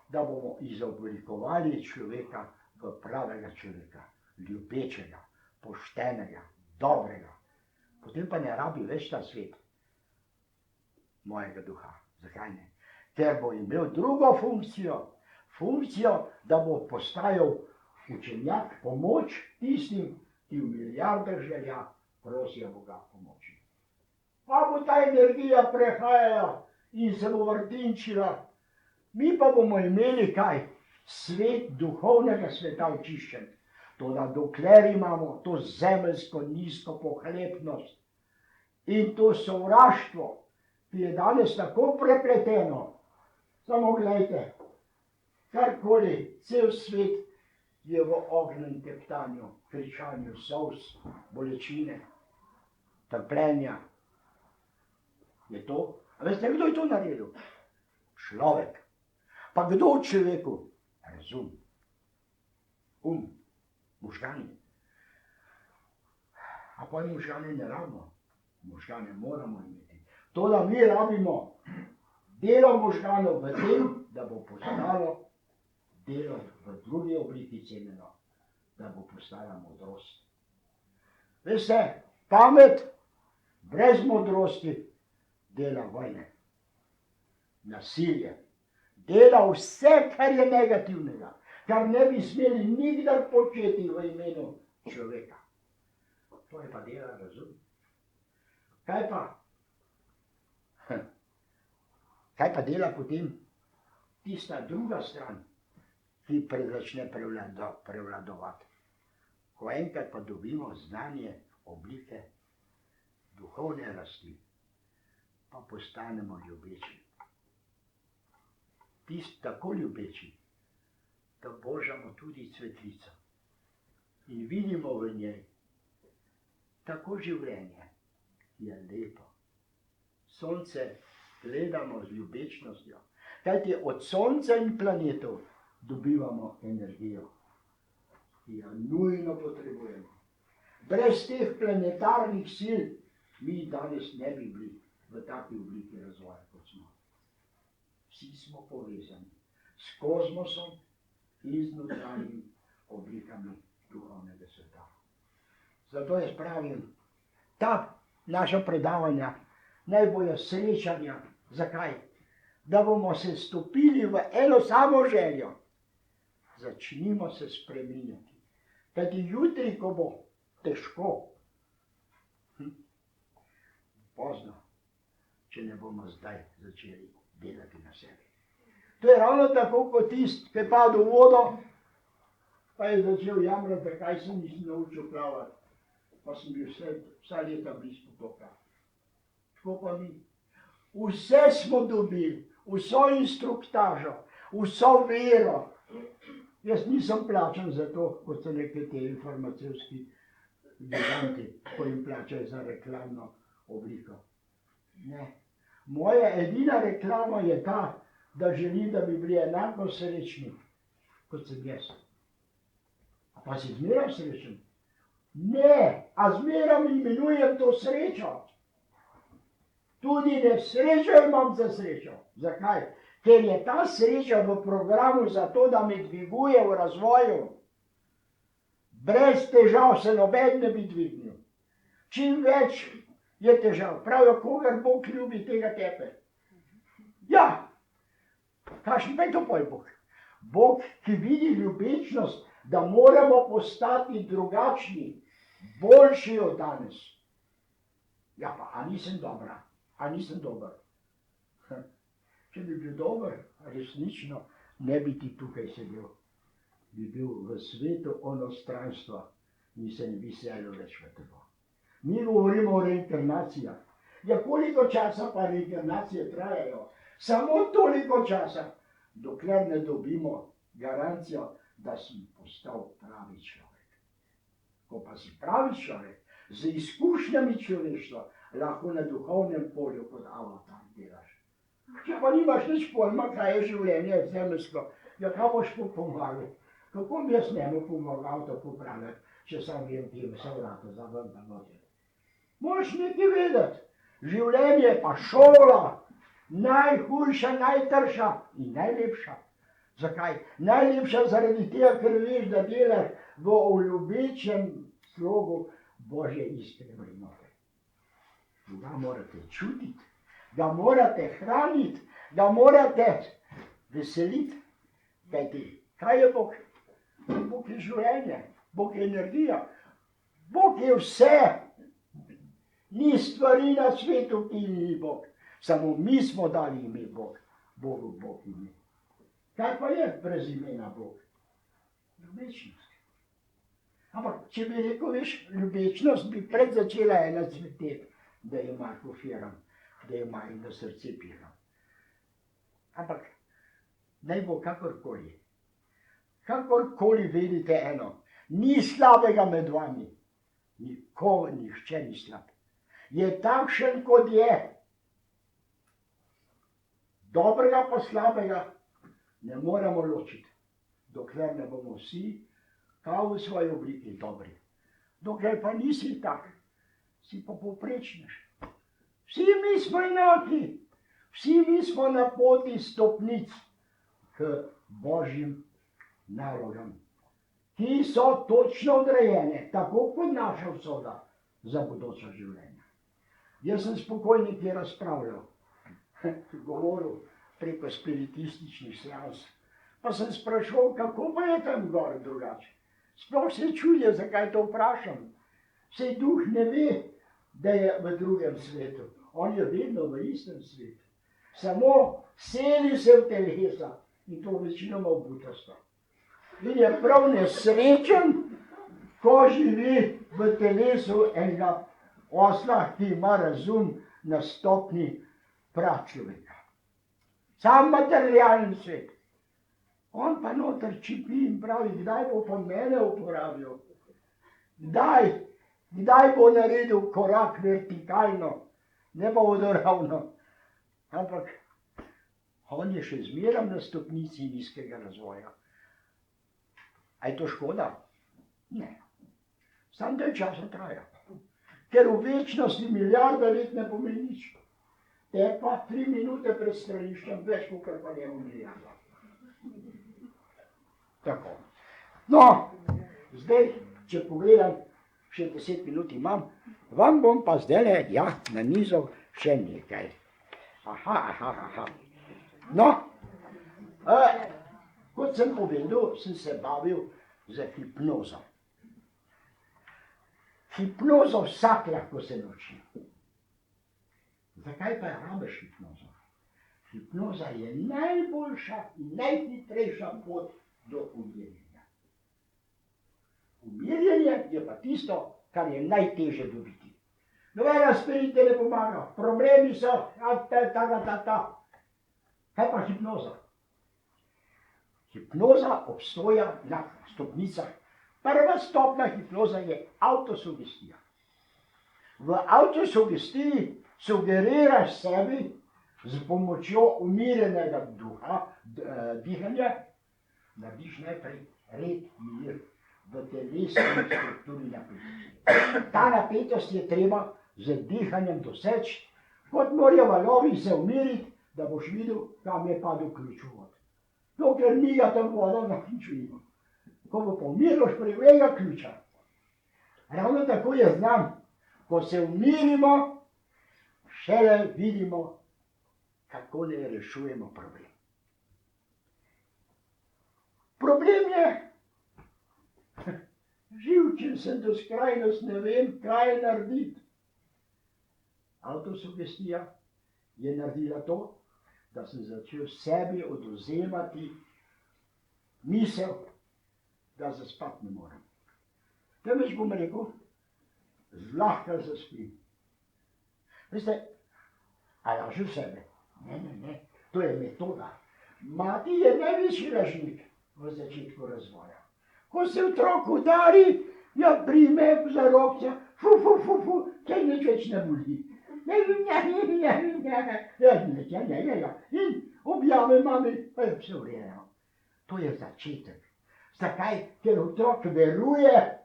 da bomo izoblikovali človeka v pravega človeka, ljubečega, poštenega, dobrega. Potem pa ne rabi več ta svet mojega duha. Zakaj ne? Ker bo imel drugo funkcijo, da bo postajal učenjak, pomoč tistim, ki v milijardah želja prosijo Boga pomoči. Pa bo ta energija prehajala in se bo vrtinčila. Mi pa bomo imeli kaj? Svet duhovnega sveta očiščen. Toda dokler imamo to zemeljsko nizko pohlepnost in to sovraštvo, ki je danes tako prepleteno, samo gledajte, karkoli, cel svet je v ognjenem teptanju, kričanju, solz, bolečine, trpljenja. Je to? A veste, kdo je to naredil? Človek. Pa kdo v človeku? Razum. Možgani. A pa možgane ne rabimo. Možgane moramo imeti. To, da mi rabimo delo možganov v tem, da bo postalo delo v drugi obliki cenjeno, da bo postala modrost. Veste, pamet brez modrosti dela vojne, nasilje, dela vse, kar je negativnega, kar ne bi smeli nikdar početi v imenu človeka. To je pa dela razum. Kaj pa? Kaj pa dela potem tista druga stran, ki začne prevladovati? Ko enkrat pa dobimo znanje, oblike, duhovne rasti, pa postanemo ljubeči. Tako ljubeči, da božamo tudi cvetlico in vidimo v njej tako življenje, ki je lepo. Sonce gledamo z ljubečnostjo, kajti od sonca in planetov dobivamo energijo, ki jo nujno potrebujemo. Brez teh planetarnih sil mi danes ne bi bili v taki obliki razvoja, kot smo. Vsi smo povezani s kozmosom in z notranjimi oblikami duhovnega sveta. Zato jaz pravim, ta naša predavanja naj bojo srečanja. Zakaj? Da bomo se stopili v eno samo željo. Začnimo se spreminjati. Kajti jutri, ko bo težko, pozno, če ne bomo zdaj začeli delati na sebi. To je ravno tako kot tisti, ki je padel v vodo, pa je začel jamrati, zakaj se nisem naučil plavati, pa sem bil vsa leta blizu potoka. Tako pa mi. Vse smo dobili, vso instruktažo, vso vero. Jaz nisem plačan za to, kot so nekateri farmacevtski giganti, ko jim plačajo za reklamno obliko. Ne. Moja edina reklama je ta, da želim, da bi bili enako srečni, kot sem jaz. Pa si zmeraj srečen? Ne, a zmeraj imenujem to srečo. Tudi nesrečo imam za srečo. Zakaj? Ker je ta sreča v programu zato, da me dviguje v razvoju. Brez težav se noben ne bi dvignil. Čim več je težav. Pravijo, kogar Bog ljubi, tega tepe. Ja, kakšen pa je to poj Bog? Bog, ki vidi ljubečnost, da moramo postati drugačni, boljši od danes. Ja pa, a nisem dobra? A nisem dober? Če bi bil dober, resnično ne bi ti tukaj sedel. Bi bil v svetu onostranstva in se ne bi selil več v tebo. Mi govorimo o reinkarnacijah. Ja, koliko časa pa reinkarnacije trajajo? Samo toliko časa, dokler ne dobimo garancijo, da si postal pravi človek. Ko pa si pravi človek, z izkušnjami človeštva, lahko na duhovnem polju kot avatar delaš. Če pa nimaš nič pojma, kaj je življenje zemeljsko, ja, kaj boš pomagal? Kako bi jaz njemu pomagal to popravljati, če sam vem, kje vse vrata za ven, da noter? Moraš nekaj vedeti. Življenje pa šola, najhujša, najtrša in najlepša. Zakaj? Najlepša zaradi tega, ker veš, da delaš v ljubečem slogu Božje iskre vrednote. Ga morate čutiti, ga morate hraniti, ga morate veseliti. Kajti, kaj je Bog? Bog je življenje, Bog je energija, Bog je vse. Ni stvari na svetu, ki ni Bog. Samo mi smo dali ime Bog. Bogu Bog ime. Kaj pa je brez imena Bog? Ljubečnost. Ampak, če bi rekel, veš, ljubečnost bi pred začela ena cveteti, da je Marko firam, da je majhen, da srce piram. Ampak, naj bo kakorkoli. Kakorkoli vedite eno, ni slabega med vami. Nihče ni slab. Je takšen, kot je. Dobrega pa slabega ne moremo ločiti, dokler ne bomo vsi, kao v svoji obliki, dobri. Dokler pa nisi tak, si pa povprečnež. Vsi mi smo enaki, vsi mi smo na poti stopnic k Božjim nalogam, ki so točno odrejene, tako kot naša usoda za bodoče življenje. Jaz sem spokojno nekaj razpravljal, govoril preko spiritističnih seans, pa sem sprašal, kako pa je tam gor drugače. Sploh se čudijo, zakaj to vprašam. Saj duh ne ve, da je v drugem svetu. On je vedno v istem svetu. Samo seli se v telesa in to večinoma v butasto. In je prav nesrečen, ko živi v telesu enega osla, ki ima razum na stopni pračloveka. Sam materialni svet. On pa noter čipi in pravi, kdaj bo pa mene uporabil. Kdaj bo naredil korak vertikalno, ne bo vodoravno. Ampak on je še zmeraj na stopnici nizkega razvoja. A je to škoda? Ne. Samo dalj časa traja. Ker v večnosti milijarda let ne pomeni nič. Te pa 3 minute pred streliščem več, kot pa njemu milijarda. Tako. No, zdaj, če pogledam, še 10 minut imam, vam bom pa zdajle, nanizal še nekaj. Aha. No, kot sem povedal, sem se bavil z hipnozo. Hipnozo vsak lahko se nauči. Zakaj pa rabiš hipnozo? Hipnoza je najboljša in najhitrejša pot do umirjenja. Umirjenje je pa tisto, kar je najtežje dobiti. Nobena spirite ne pomaga, problemi so, Kaj pa hipnoza? Hipnoza obstoja na stopnicah. Prva stopna hipnoza je avtosugestija. V avtosugestiji sugeriraš sebi z pomočjo umirjenega duha, dihanja, narediš najprej red, mir v telesni strukturi napetosti. Ta napetost je treba z dihanjem doseči, kot morajo valovi se umiriti, da boš videl, kam je padel ključovod. Dokler miga tam voda, na ključu ima. Ko bo pomiril, šprejega ključa. Ravno tako je znam, ko se umirimo, šele vidimo, kako ne rešujemo problem. Problem je, živčen sem do skrajnost, ne vem, kaj narediti. Avtosugestija je naredila to, da sem začel sebi odvzemati misel, da zaspati ne morem. Temveč bom rekel, zlahka zaspim. Veste, a lažem sebe? Ne, to je metoda. Mati je največji lažnik v začetku razvoja. Ko se otrok udari, prime za robca, kaj nič več ne boli. In objave mami, pa je vse urejeno. To je začetek. Zakaj? Ker otrok veruje,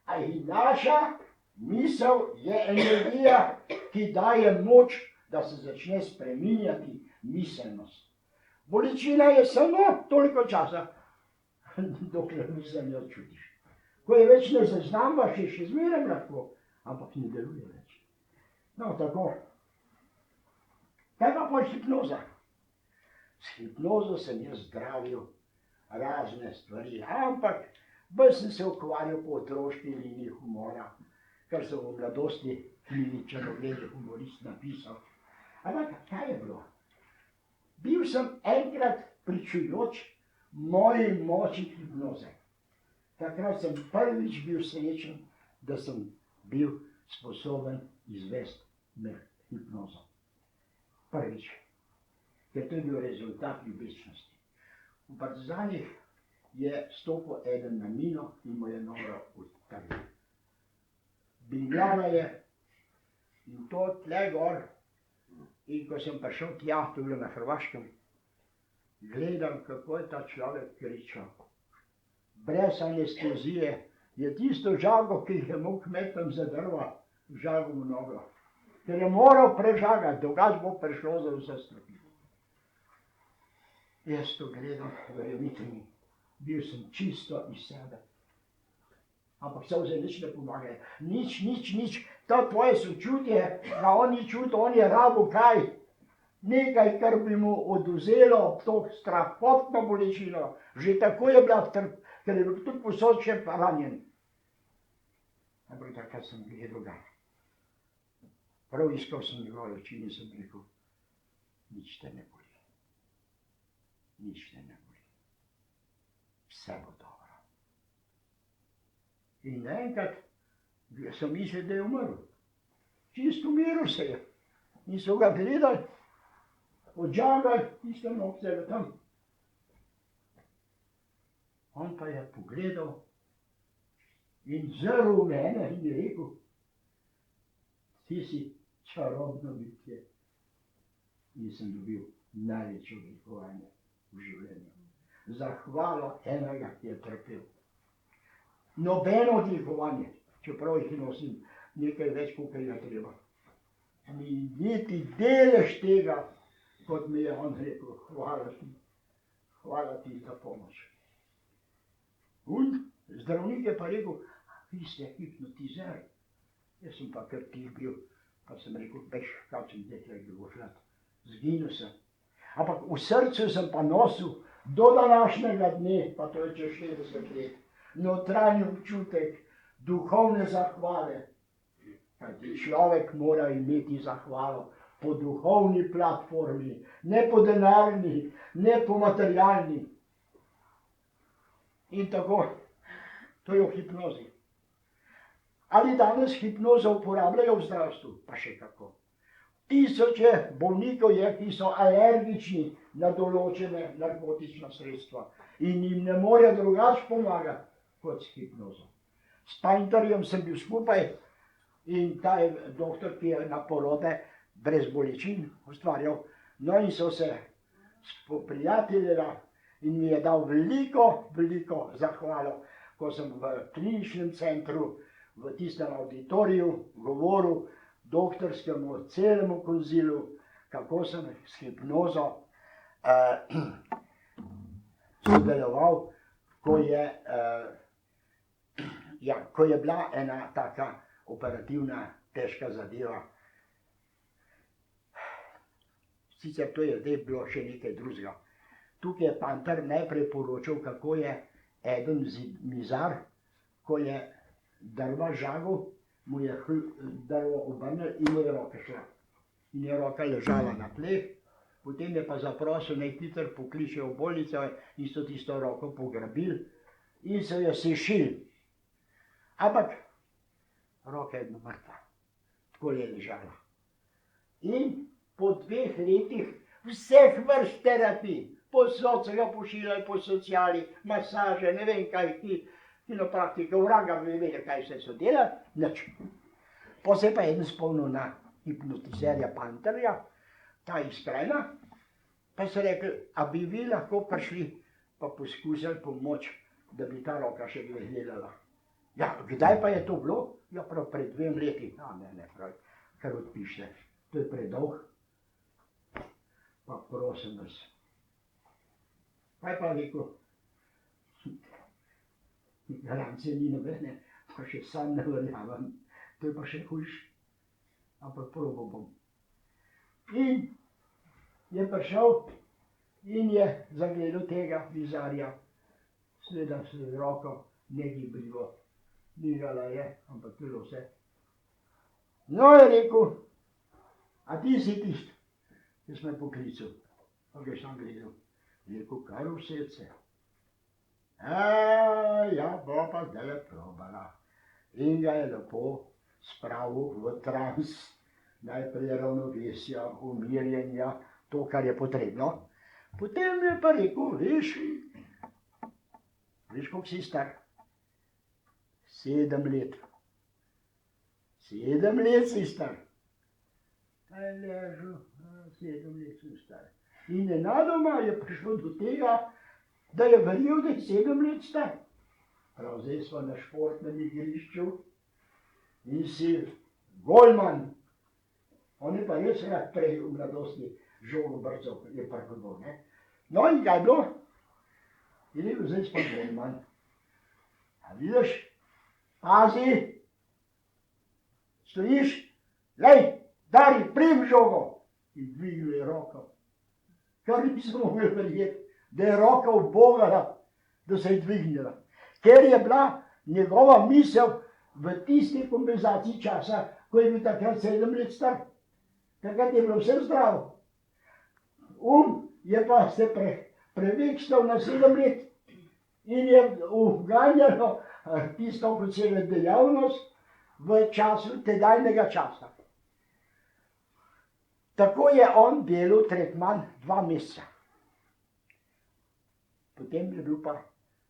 a je naša Misel je energija, ki daje moč, da se začne spreminjati miselnost. Bolečina je samo toliko časa, dokler misel ne odčutiš. Ko je več ne zaznavaš, je še zmeraj lahko, ampak ne deluje več. No, tako. Kaj pa hipnoza? S hipnozo sem jaz zdravil razne stvari, ampak bolj sem se ukvarjal po otroški liniji humora, kar sem v mladosti knjigi Črnoglede humorist napisal. Ampak kaj je bilo? Bil sem enkrat pričujoč moji moči hipnoze. Takrat sem prvič bil srečen, da sem bil sposoben izvesti hipnozo. Prvič. Ker to je bil rezultat ljubečnosti. V partizanih je stopil eden na mino in mu je noro utrgal. Bingljala je in to tle gor. In ko sem prišel tja, to je bilo na Hrvaškem, gledam, kako je ta človek kričal. Brez anestezije je tisto žago, ki je imel kmetom za drva, žago v nogo. Ker je moral prežagati, drugače bo prišlo za vse strani. Jaz to gledam, verjemite mi, bil sem čisto iz sebe. Ampak se vse nič ne pomaga. Nič. To tvoje sočutje, da on ni čutil, on je rabil kaj. Nekaj, kar bi mu oduzelo to strahotno bolečino. Že tako je bila, ker je bil tudi posod še ranjen. Ampak takrat sem gledal ga. Prav iskal sem njegove oči in sem rekel, nič te ne boli. Nič te ne boli. Vse bo dobro. In naenkrat sem mislil, da je umrl. Čisto umiril se je. In so ga gledali, odžagali, tiste nokce ga tam. On pa je pogledal in zrl v mene in je rekel, ti si čarobno bitje. In sem dobil največje odlikovanje v življenju. Zahvalo enega, ki je trpel. Nobeno odlikovanje, čeprav jih nosim nekaj več, kot je treba. Ni niti delež tega, kot mi je on rekel, hvala ti za pomoč. In zdravnik je pa rekel, vi ste hipnotizer. Jaz sem pa kar tih bil, pa sem rekel, bež, kaj sem dekaj dogošljati. Zginil sem. Ampak v srcu sem pa nosil do današnjega dne, pa to je čez 60 let, notranji občutek duhovne zahvale. Kajti človek mora imeti zahvalo po duhovni platformi, ne po denarni, ne po materialni. In tako, to je v hipnozi. Ali danes hipnozo uporabljajo v zdravstvu? Pa še kako. Tisoče bolnikov je, ki so alergični na določene narkotična sredstva in jim ne more drugače pomagati kot s hipnozo. S Painterjem sem bil skupaj in ta je doktor, ki je na porode brez bolečin ustvarjal. No in so se spoprijateljila in mi je dal veliko zahvalo, ko sem v kliničnem centru, v tistem auditoriju govoril doktorskemu celemu konzilu, kako sem s hipnozo sodeloval, ko je bila ena taka operativna težka zadeva. Sicer to je zdaj bilo še nekaj drugega. Tukaj je Panter najprej poročal, kako je eden mizar, ko je drva žagal, mu je drvo obrnil in mu je roka šla. In je roka ležala na tleh, potem je pa zaprosil, naj hitro pokliče v bolnico in so tisto roko pograbili in so jo sešili. Ampak roka je bila mrtva, tako je ležala. In po 2 letih vseh vrst terapij, posod so ga pošiljali po sociali, masaže, ne vem kaj, kinopraktika, vraga bi vedeli, kaj vse so delali, nič. Po se pa eden spomnil na hipnotizerja Panterja, ta iz Krajna, pa so rekli, a bi vi lahko prišli pa poskusili pomoč, da bi ta roka še delala. Ja, kdaj pa je to bilo? Ja, prav pred 2 leti. A ne, prav, kar odpište. To je predolg. Pa prosim vas. Kaj pa rekel? Garancije ni nobene, pa še sam ne verjamem. To je pa še hujš. Ampak probo bom. In je prišel in je zagledal tega vizarja. Seveda se z roko negibljivo nižala je, ampak to je vse. No, je rekel, a ti si tisti, ki si me poklical. Pa ga sem gledal. Je rekel, kar vse se. Ja, bo pa zdaj probala. In ga je lepo spravil v trans, najprej ravnovesja, umirjenja, to, kar je potrebno. Potem je pa rekel, veš, koliko si star? 7 let. 7 let si star. Kaj ležal, 7 let si star. In nenadoma je prišlo do tega, da je verjel, da je 7 let star. Prav zdaj smo na športnem igrišču in si golman. On je pa res rad prej v mladosti žogo brcal, je prvo, ne. No in kaj je bilo? In rekel, zdaj smo golman. A vidiš, pazi, stojiš, lej, dari, prim žogo. In dvignil je roko. Kar nisem mogel verjeti, da je roka ubogala, da se je dvignila. Ker je bila njegova misel v tisti kompenzaciji časa, ko je bil takrat 7 let star. Takrat je bilo vse zdravo. Je pa se prevekstal na 7 let in je uganjalo tisto pocele dejavnost v času tedajnega časa. Tako je on delal tretman 2 meseca. Potem je bil pa,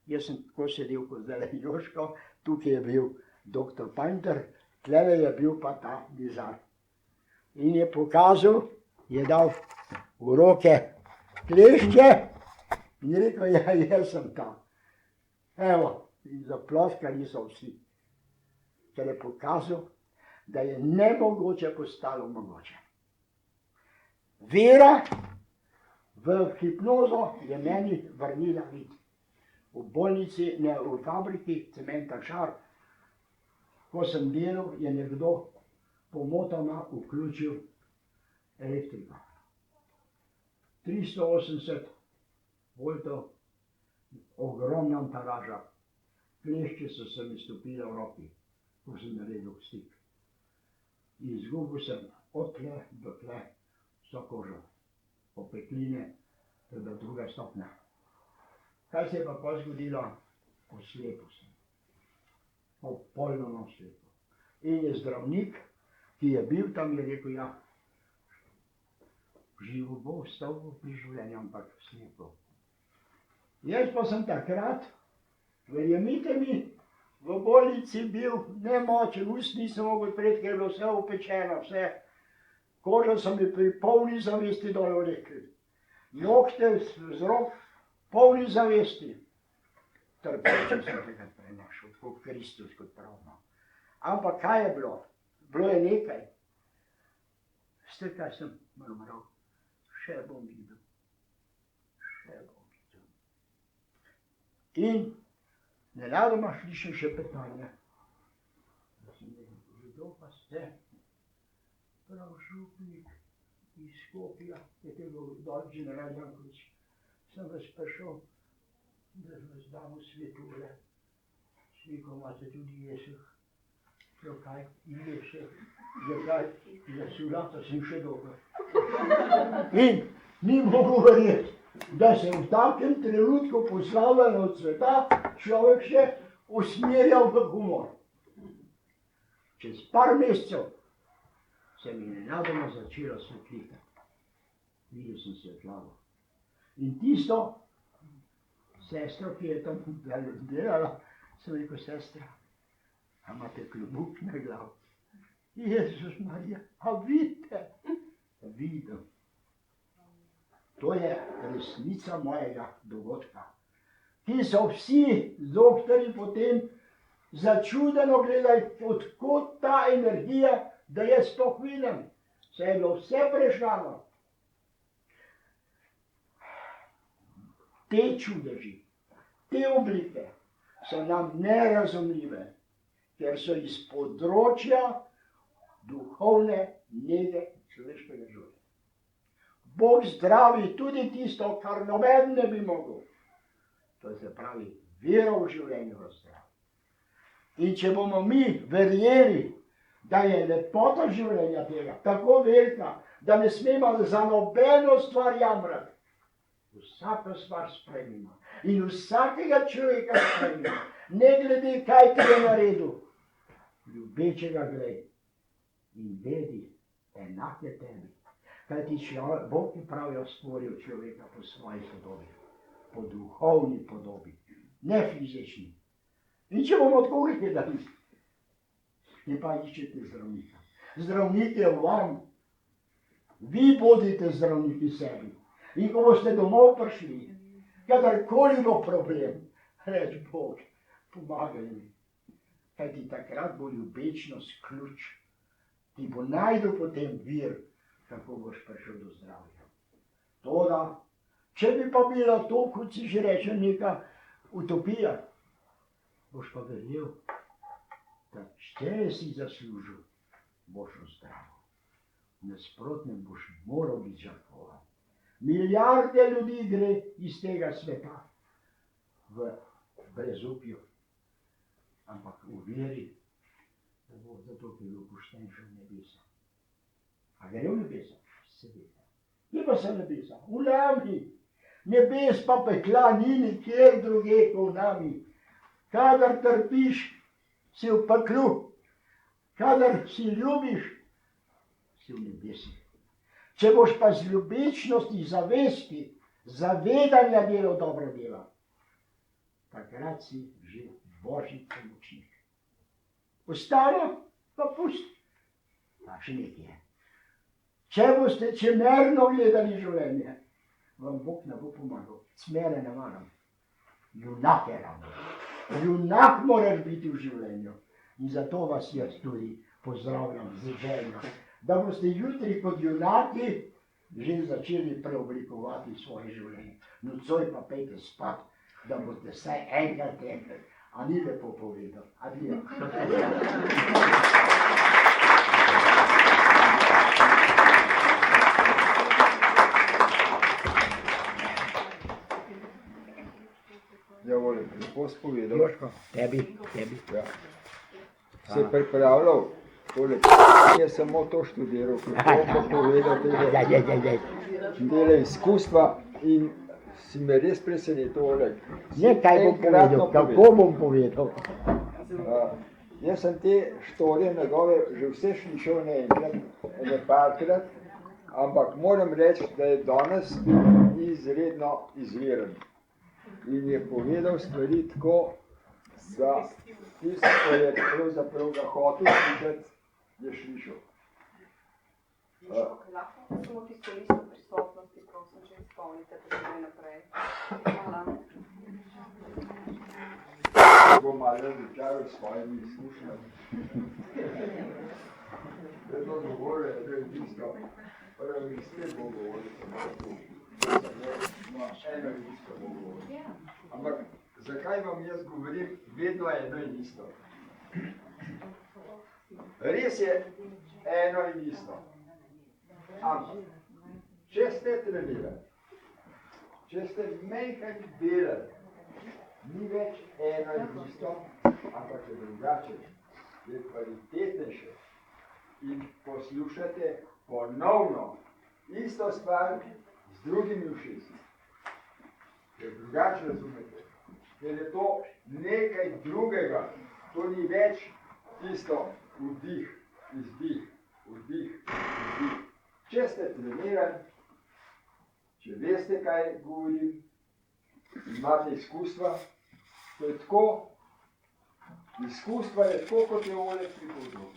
jaz sem tako sedel kot zdaj Joško, tukaj je bil doktor Panter, tlele je bil pa ta vizar. In je pokazal, je dal v roke klešče in rekel, ja, jaz sem ta. Evo, in zaploskali so vsi, ker je pokazal, da je nemogoče postalo mogoče. Vera v hipnozo je meni vrnila vid. V bolnici, ne, v fabriki cementa Šar, ko sem delal, je nekdo pomotoma vključil elektriko. 380 voltov, ogromna amperaža. Klešče so se mi stopile v roki, ko sem naredil stik. Izgubil sem od tle do tle vso kožo, opekline, to je bila 2. stopnja. Kaj se je pa zgodilo? Oslepil sem. Popolnoma oslepil. In je zdravnik, ki je bil tam, je rekel, ja, živo bo ostal pri življenju, ampak slepil. Jaz pa sem takrat, verjemite mi, v bolnici bil nemočen, ust nisem mogel odpreti, ker je bilo vse opečeno, vse. Koža so mi pri polni zavesti dol vlekli. Nokte z rok, polni zavesti. Trpeče sem tega prenašal, kot Kristus, kot pravno. Ampak kaj je bilo? Bilo je nekaj. Veste, kaj sem mrmral? Še bom videl. Še bom videl. In nenadoma slišim šepetanje. Da sem videl, pa ste prav župnik iz Skopja, je tega dol general Jankovič. Sem vas prišel, da vas dam v svetule. Sliko imate tudi jeseh. Zakaj? Jeseh. Zakaj? Zasula, pa sem še dobro. In ni mogel verjeti, da se v takem trenutku poslavljanja od sveta človek še usmerjal v humor. Čez par mesecev se mi nenadoma začela svetlika. Videl sem svetlavo. In tisto sestro, ki je tam delala, sem rekel, sestra, a imate klobuk na glavi? Jezus Marija, a vidite? Vidim. To je resnica mojega dogodka. Ki so vsi doktori potem začudeno gledali, odkot ta energija, da jaz sploh vidim. Saj je bilo vse prežgano. Te čudeži, te oblike so nam nerazumljive, ker so iz področja duhovne nege človeškega življenja. Bog zdravi tudi tisto, kar noben ne bi mogel. To se pravi, vero v življenju razdravi. In če bomo mi verjeli, da je lepota življenja tega tako velika, da ne smemo za nobeno stvar jamrati, vsako stvar sprejmimo in vsakega človeka sprejmimo, ne glede kaj ti je naredil, ljubečega glej in vedi, enak je tebi. Kajti Bog je pravijo stvoril človeka po svoji podobi, po duhovni podobi, ne fizični. In če bomo tako gledali, ne pa iščete zdravnika. Zdravnik je vam, vi bodite zdravniki sebi. In ko boste domov prišli, kadarkoli bo problem, reč Bog, pomagaj mi. Kajti takrat bo ljubečnost ključ, ti bo najdel potem vir, kako boš prišel do zdravja. Toda, če bi pa bila to, kot si že reče, neka utopija, boš pa verjel, da če si zaslužil, boš ozdravil. V nasprotnem boš moral biti žrtvovan. Milijarde ljudi gre iz tega sveta v brezupju, ampak v veri, da bo zato, ker je opušten še v nebesa. A gre v nebesa? Seveda. Kje pa so nebesa? V nami. Nebes pa pekla ni nikjer druge kot v nami. Kadar trpiš, si v peklu. Kadar si ljubiš, si v nebesih. Če boš pa z ljubečnosti, zavesti, zavedanja delal dobro dela, takrat si že Božji pomočnik. Ostalo pa pusti. Pa še nekaj. Če boste čemerno gledali življenje, vam Bog ne bo pomagal. Cmere ne maram. Junak je ravno. Junak moraš biti v življenju. In zato vas jaz tudi pozdravljam z željo, da boste jutri kot junaki že začeli preoblikovati svoje življenje. Nocoj pa pejte spat, da boste vsaj enkrat rekli, a ni lepo povedal. Adijo. Ja, vole, lepo spovedal. Joško, tebi. Ja. Se je pripravljal, tole, je samo to študiral, kako bo povedal tele izkustva in si me res presenetil, Oleg. Ne kaj bom povedal, kako bom povedal. Jaz sem te štorije njegove že vse slišal ne enkrat, ne parkrat, ampak moram reči, da je danes izredno izviren. In je povedal stvari tako, da tisto, ko je pravzaprav ga hotel slišati, je slišal. Lahko samo tisto listo prisotnosti, prosim, če izpolnite, pa še naprej. Hvala. Bom malo razočaral s svojimi izkušnjami. Da je to dovolj, da je tisto, prvi spet bo govoril, samo eno in isto bo govoril. Ampak zakaj vam jaz govorim vedno eno in isto? Res je eno in isto. Ampak, če ste trenirali, če ste menjkaj delali, ni več eno in isto, ampak je drugače, je kvalitetnejše. In poslušate ponovno isto stvar z drugimi ušesi. Ker drugače razumete. Ker je to nekaj drugega, to ni več tisto vdih, izdih, vdih, izdih. Če ste trenirani, če veste, kaj govorim, imate izkustva, to je tako, izkustva je tako, kot je Oleg prihodil.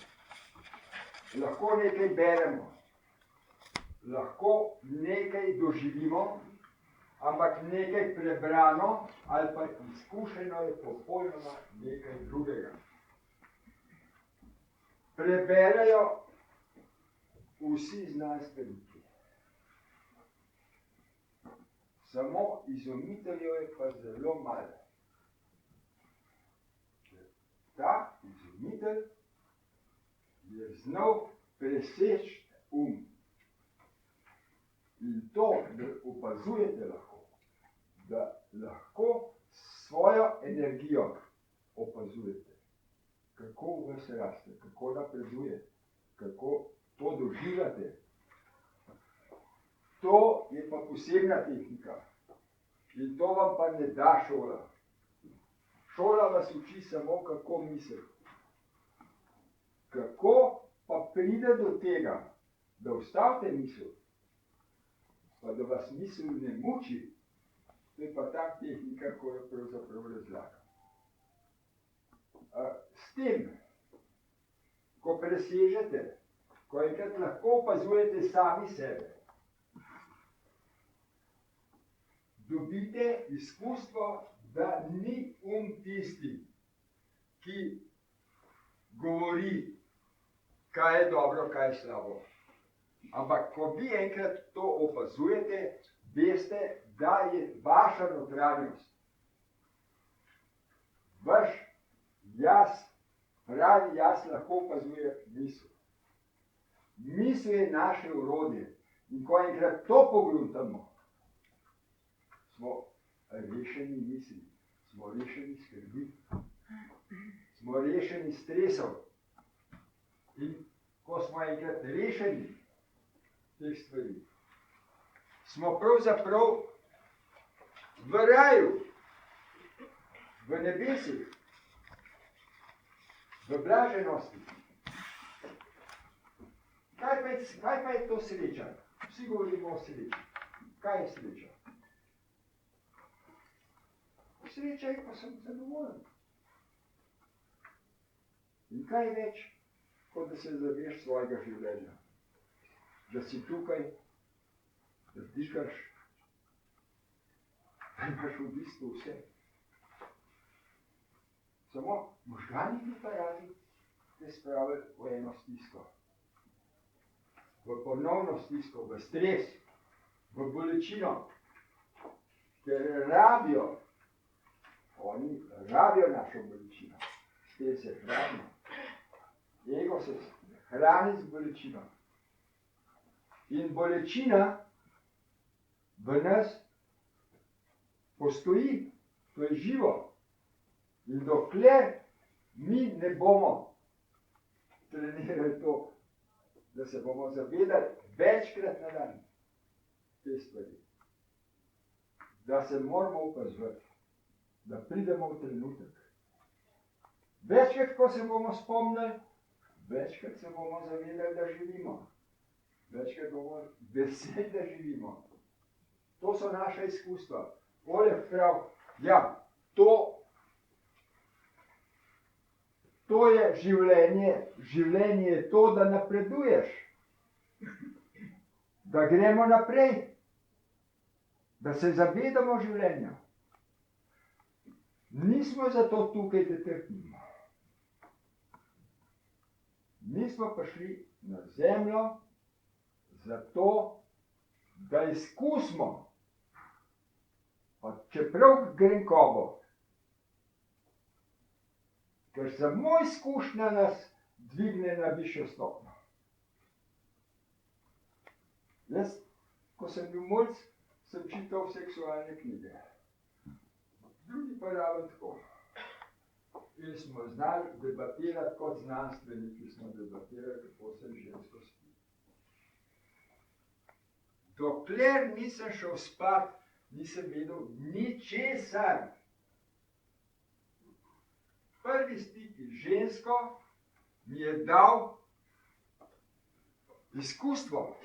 Lahko nekaj beremo, lahko nekaj doživimo, ampak nekaj prebrano ali pa izkušeno je popolnoma nekaj drugega. Preberejo vsi znanstveniki. Samo izumiteljev je pa zelo malo. Ta izumitelj je znal preseči in to, da opazujete lahko, da lahko svojo energijo opazujete, kako vas raste, kako napreduje, kako to doživljate. To je pa posebna tehnika in to vam pa ne da šola. Šola vas uči samo, kako misliti. Kako pa pride do tega, da ustavite misel, pa da vas misel ne muči, to je pa ta tehnika, ko jo pravzaprav razlagam. S tem, ko presežete, ko enkrat lahko opazujete sami sebe, dobite izkustvo, da ni tisti, ki govori, kaj je dobro, kaj je slabo. Ampak, ko vi enkrat to opazujete, veste, da je vaša notranjost, vaš jaz, pravi jaz lahko opazuje misel. Misel je naše orodje in ko enkrat to pogruntamo, smo rešeni misli, smo rešeni skrbi, smo rešeni stresov. In ko smo enkrat rešeni teh stvari, smo pravzaprav v raju, v nebesih, v blaženosti. Kaj pa je to sreča? Vsi govorimo o sreči. Kaj je sreča? Sreča je, pa sem zadovoljen. In kaj več, kot da se zaveš svojega življenja? Da si tukaj, da dišaš, da imaš v bistvu vse. Samo možgani aparati te spravijo v eno stisko. V ponovno stisko, v stres, v bolečino, ker rabijo, oni rabijo našo bolečino, s tem se hranijo. Ego se hrani z bolečino. In bolečina v nas postoji, to je živo. In dokler mi ne bomo trenirali to, da se bomo zavedali večkrat na dan te stvari, da se moramo opazovati, da pridemo v trenutek. Večkrat, ko se bomo spomnili, večkrat se bomo zavedali, da živimo. Večkrat bomo veseli, da živimo. To so naša izkustva. Oleh prav, ja, to je življenje. Življenje je to, da napreduješ. Da gremo naprej. Da se zavedamo življenja. Nismo zato tukaj, da trpimo. Mi smo prišli na zemljo zato, da izkusimo, pa čeprav grenkobo, ker samo izkušnja nas dvigne na višjo stopnjo. Jaz, ko sem bil mulc, sem čital seksualne knjige. Drugi pa ravno tako. In smo znali debatirati kot znanstveniki, smo debatirali, kako se žensko spi. Dokler nisem šel spat, nisem vedel ničesar. Prvi stik z žensko mi je dal izkustvo.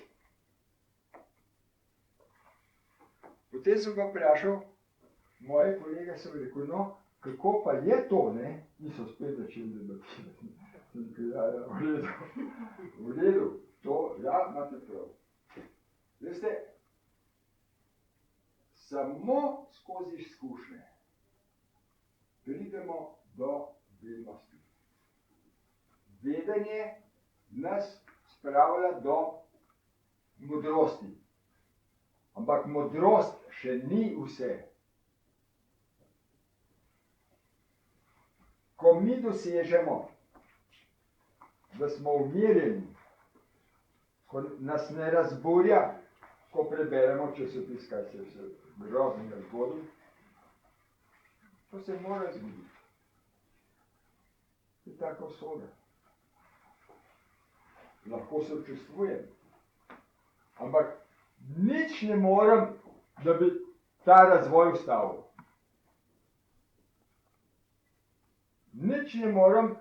Potem sem pa vprašal moje kolege, sem rekel, no, kako pa je to, ne? Niso spet začeli debatirati. Sem rekel, ja, v redu, to, ja, imate prav. Veste, samo skozi izkušnje pridemo do vednosti. Vedenje nas spravlja do modrosti. Ampak modrost še ni vse. Ko mi dosežemo, da smo umirjeni, ko nas ne razburja, ko preberemo časopis, kaj se vse groznega zgodi, to se mora zgoditi. Je tako soda. Lahko se občustvujem, ampak nič ne morem, da bi ta razvoj ustavil. Nič ne morem,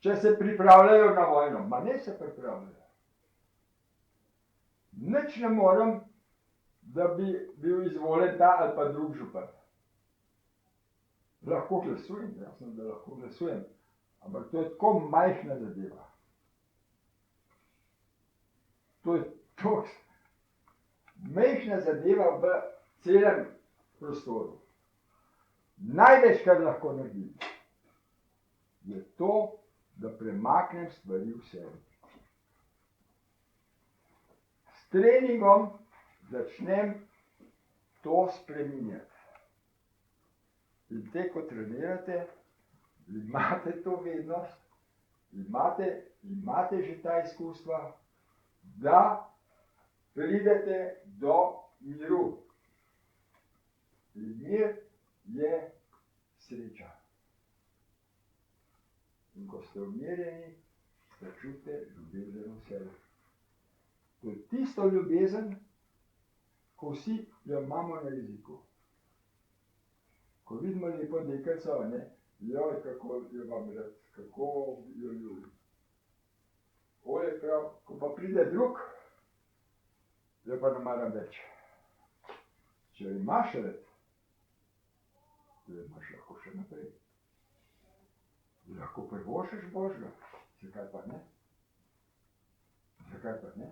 če se pripravljajo na vojno. Ma ne se pripravljajo. Nič ne morem, da bi bil izvoljen ta ali pa drug župan. Lahko glasujem, jasno, da lahko glasujem, ampak to je tako majhna zadeva. To je tako majhna zadeva v celem prostoru. Največ, kar lahko naredim, je to, da premaknem stvari v sebi. S treningom začnem to spreminjati. In te, ko trenirate, imate to vednost, imate že ta izkustva, da pridete do miru. In mir je sreča. In ko ste umirjeni, začutite ljubezen v sebi. To je tisto ljubezen, ko vsi jo imamo na jeziku. Ko vidimo lepo deklico, joj, kako jo imam rad, kako jo ljubim. Ole prav, ko pa pride drug, jo pa ne maram več. Če jo imaš rad, jo imaš lahko še naprej. Lahko privoščiš Božga, zakaj pa ne? Zakaj pa ne?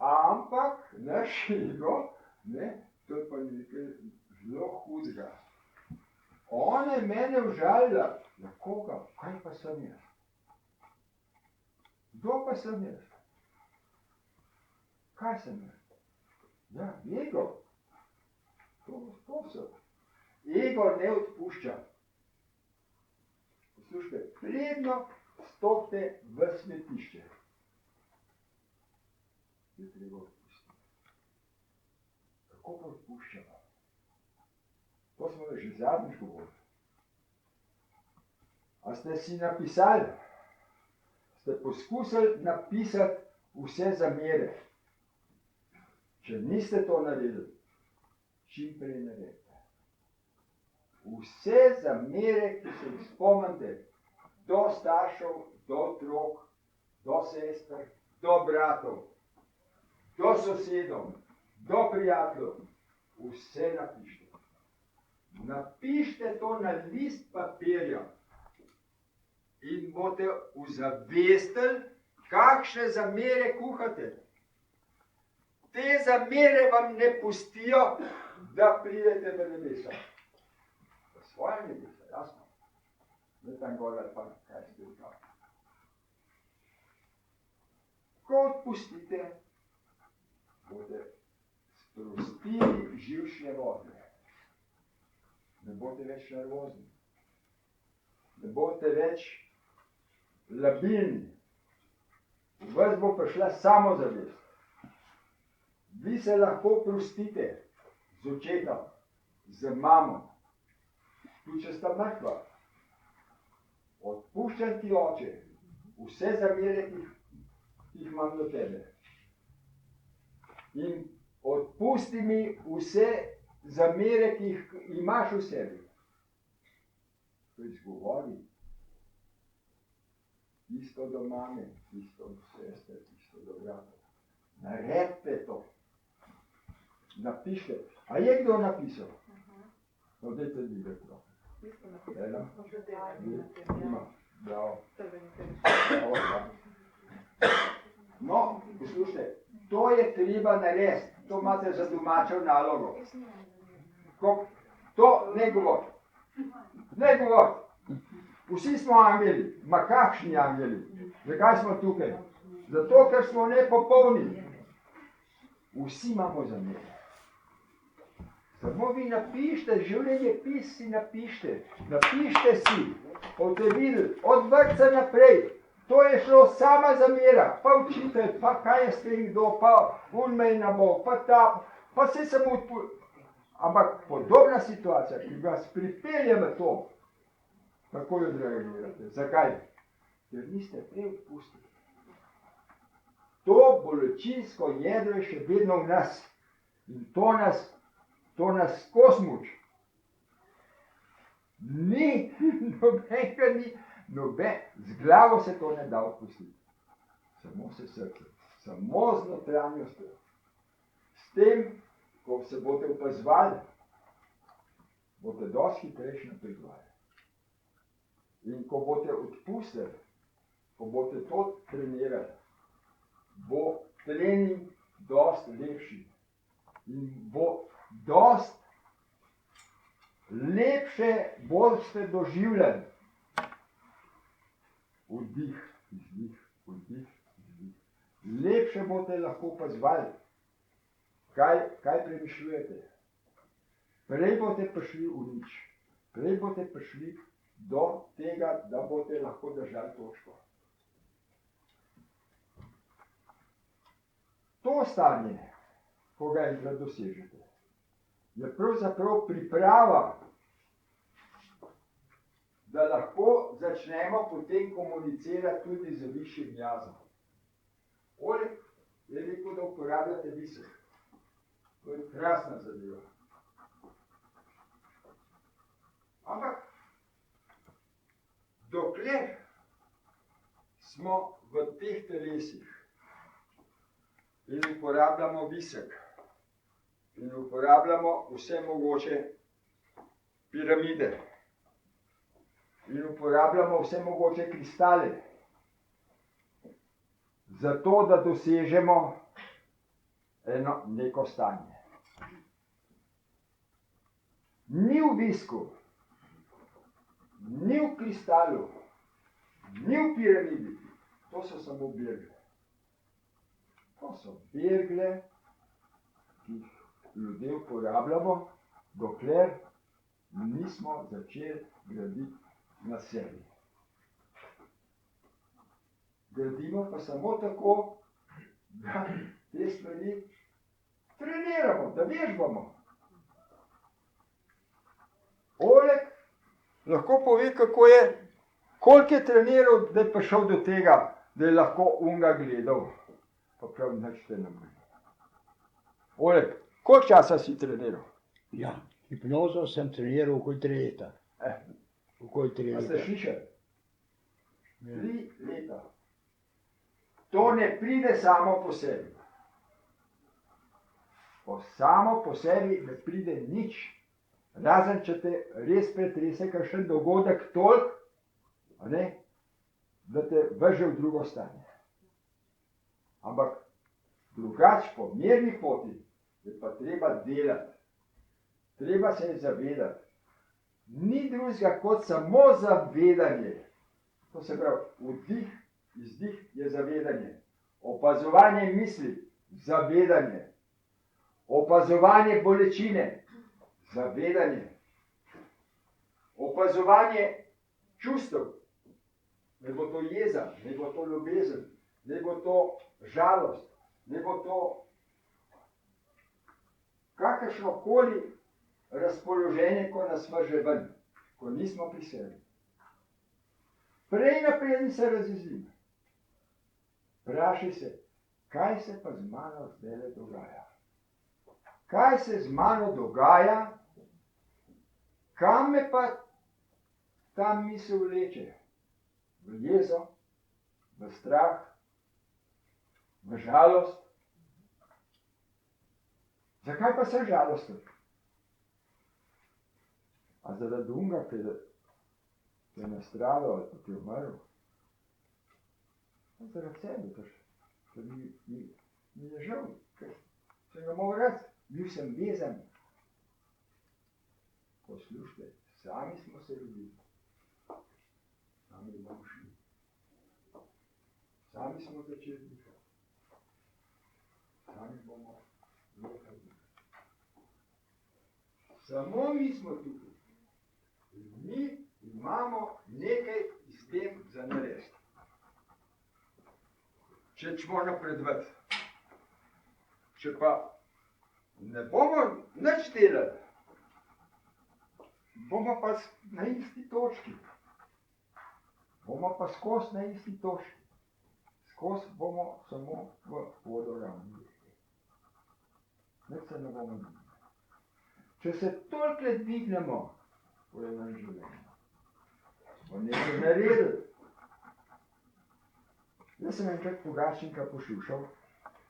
Ampak naš ego, to je pa nekaj zelo hudega. Ona je mene užalila. Ja, koga? Kaj pa sem jaz? Kdo pa sem jaz? Kaj sem jaz? Ja, ego. To so. Ego ne odpušča. Poslušajte, predno stopite v smetišče. Je treba odpustiti. Kako pa odpuščamo? To smo že zadnjič govorili. A ste si napisali, ste poskusili napisati vse zamere. Če niste to naredili, čim prej naredite. Vse zamere, ki se jih spomnite, do staršev, do otrok, do sester, do bratov, do sosedov, do prijateljev, vse napišite. Napišite to na list papirja in boste uzavestili, kakšne zamere kuhate. Te zamere vam ne pustijo, da pridete v nebesa. V svoje nebesa, jasno. Ne tam gore, pa kaj ste vkali. Ko odpustite, boste sprostili živčne vode. Ne boste več nervozni. Ne boste več labilni. V vas bo prišla samozavest. Vi se lahko prostite z očetom, z mamo, tudi če sta mrtva. Odpuščam ti, oče, vse zamere, ki jih imam do tebe. In odpusti mi vse zamere, ki jih imaš v sebi. To izgovori. Isto do mame, isto do sestre, isto do brata. Naredite to. Napišite. A je kdo napisal? No, dajte videti to. Eno? Ima. Bravo. No, poslušajte. to je treba narediti. To imate za domačo nalogo. To ne govori. Ne govori. Vsi smo angeli. Ma kakšni angeli? Zakaj smo tukaj? Zato, ker smo nepopolni. Vsi imamo zamere. Samo vi napišite, življenje pis si napišite. Napišite si. Boste videli, od vrtca naprej. To je šlo sama zamera. Pa učitelj, pa kaj je s tem kdo, pa unmejna bo, pa ta, pa se samo odpustiti. Ampak podobna situacija, ki vas pripelje v to, kako jo odreagirate. Zakaj? Ker niste prej odpustili. To bolečinsko jedro je še vedno v nas. In to nas skozi muči. Ni, nobenega ni, z glavo se to ne da odpustiti. Samo se srce, samo z notranjostjo. S tem, ko se boste opazovali, boste dosti hitrejši napredovali. In ko boste odpustili, ko boste to trenirali, bo trening dosti lepši. In bo dosti lepše boste doživljali. Vdih, izdih, vdih, izdih. Lepše boste lahko opazovali. Kaj premišljujete? Prej boste prišli v nič. Prej boste prišli do tega, da boste lahko držali točko. To stanje, ko ga enkrat dosežete, je pravzaprav priprava, da lahko začnemo potem komunicirati tudi z višjim jazom. Oleg je rekel, da uporabljate visok. To je krasna zadeva. Ampak, dokler smo v teh telesih in uporabljamo visok in uporabljamo vse mogoče piramide in uporabljamo vse mogoče kristale, zato da dosežemo neko stanje. Ni v visku, ni v kristalu, ni v piramidi, to so samo bergle. To so bergle, ki jih ljudje uporabljamo, dokler nismo začeli graditi na sebi. Gradimo pa samo tako, da te stvari treniramo, da vežbamo. Oleg lahko pove, koliko je treniral, da je prišel do tega, da je lahko unga gledal. Pa prav nič te ne more. Oleg, koliko časa si treniral? Ja, hipnozo sem treniral okoli 3 leta. Okoli 3 A leta. ste slišali? 3 leta. To ne pride samo po sebi. Samo po sebi ne pride nič. Razen, če te res pretrese kakšen dogodek toliko, da te vrže v drugo stanje. Ampak drugače po mirni poti je pa treba delati. Treba se je zavedati. Ni drugega kot samo zavedanje. To se pravi, vdih, izdih je zavedanje. Opazovanje misli, zavedanje. Opazovanje bolečine, zavedanje. Opazovanje čustev, ne bo to jeza, ne bo to ljubezen, ne bo to žalost, ne bo to kakršnokoli razpoloženje, ko nas vrže ven, ko nismo pri sebi. Prej naprej se razjezim. Vprašaj se, kaj se pa z mano zdaj dogaja? Kaj se z mano dogaja? Kam me pa ta misel vleče? V jezo, v strah, v žalost. Zakaj pa sem žalosten? A zaradi unga, ki je nastradal ali pa ki je umrl? Zaradi sebe, ker mi je žal, ker sem ga imel rad, bil sem vezan. Poslušajte, sami smo se rodili, sami bomo šli, sami smo začeli dihati, sami bomo nehali. Samo mi smo tukaj. In mi imamo nekaj s tem za narediti. Če ćemo napredovati. Če pa ne bomo nič delali, bomo pa na isti točki. Bomo pa skozi na isti točki. Skozi bomo samo v vodoravni. Nič se ne bomo dvignili. Če se toliko dvignemo v enem življenju, bomo nekaj naredili. Jaz sem enkrat Pogačnika poslušal,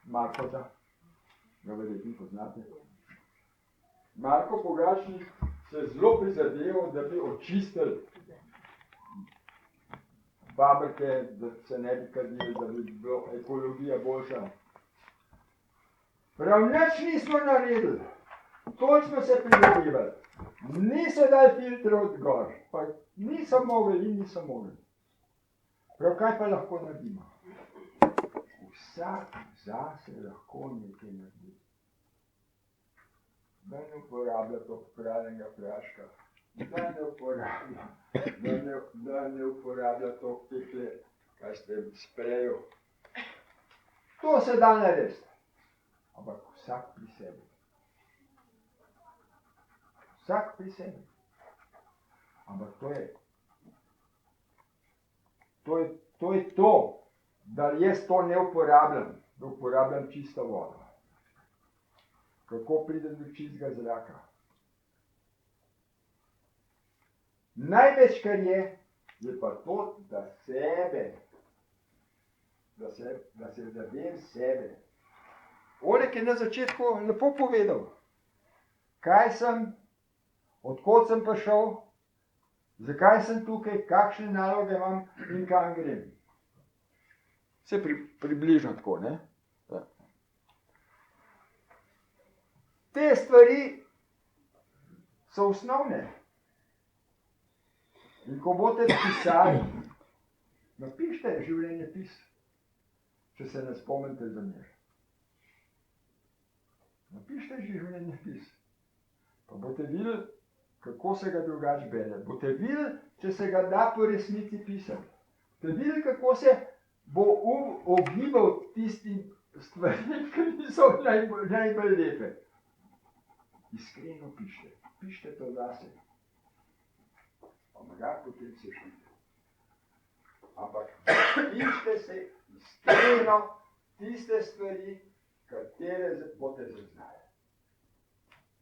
Markota, ga verjetno poznate. Marko Pogačnik se je zelo prizadeval, da bi očistili fabrike, da se ne bi kadili, da bi bila ekologija boljša. Prav nič nismo naredili. Toliko smo se prizadevali. Niso dali filtra od gor, pa niso mogli in niso mogli. Prav kaj pa lahko naredimo? Vsak zase lahko nekaj naredi. Da ne uporablja to pravilnega praška, da ne uporablja to tehle, kaj ste sprejev. To se da narediti. Ampak vsak pri sebi. Vsak pri sebi. Ampak to je to, da jaz to ne uporabljam, da uporabljam čisto vodo. Kako pridem do čistega zraka? Največ, kar je pa to, da sebe, da se zavem sebe. Oleg je na začetku lepo povedal, kaj sem, odkot sem prišel, zakaj sem tukaj, kakšne naloge imam in kam grem. Se približno tako, ne? Ja. Te stvari so osnovne. In ko boste pisali, napišite življenjepis, če se ne spomnite za nje. Napišite življenjepis, pa boste videli, kako se ga drugače bere. Boste videli, če se ga da po resnici pisati. Boste videli, kako se bo ogibal tistim stvarim, ki niso najbolj lepe. Iskreno pišite. Pišite to zase. Pa morda potem se šlite. Ampak pišite se iskreno tiste stvari, katere boste zaznali.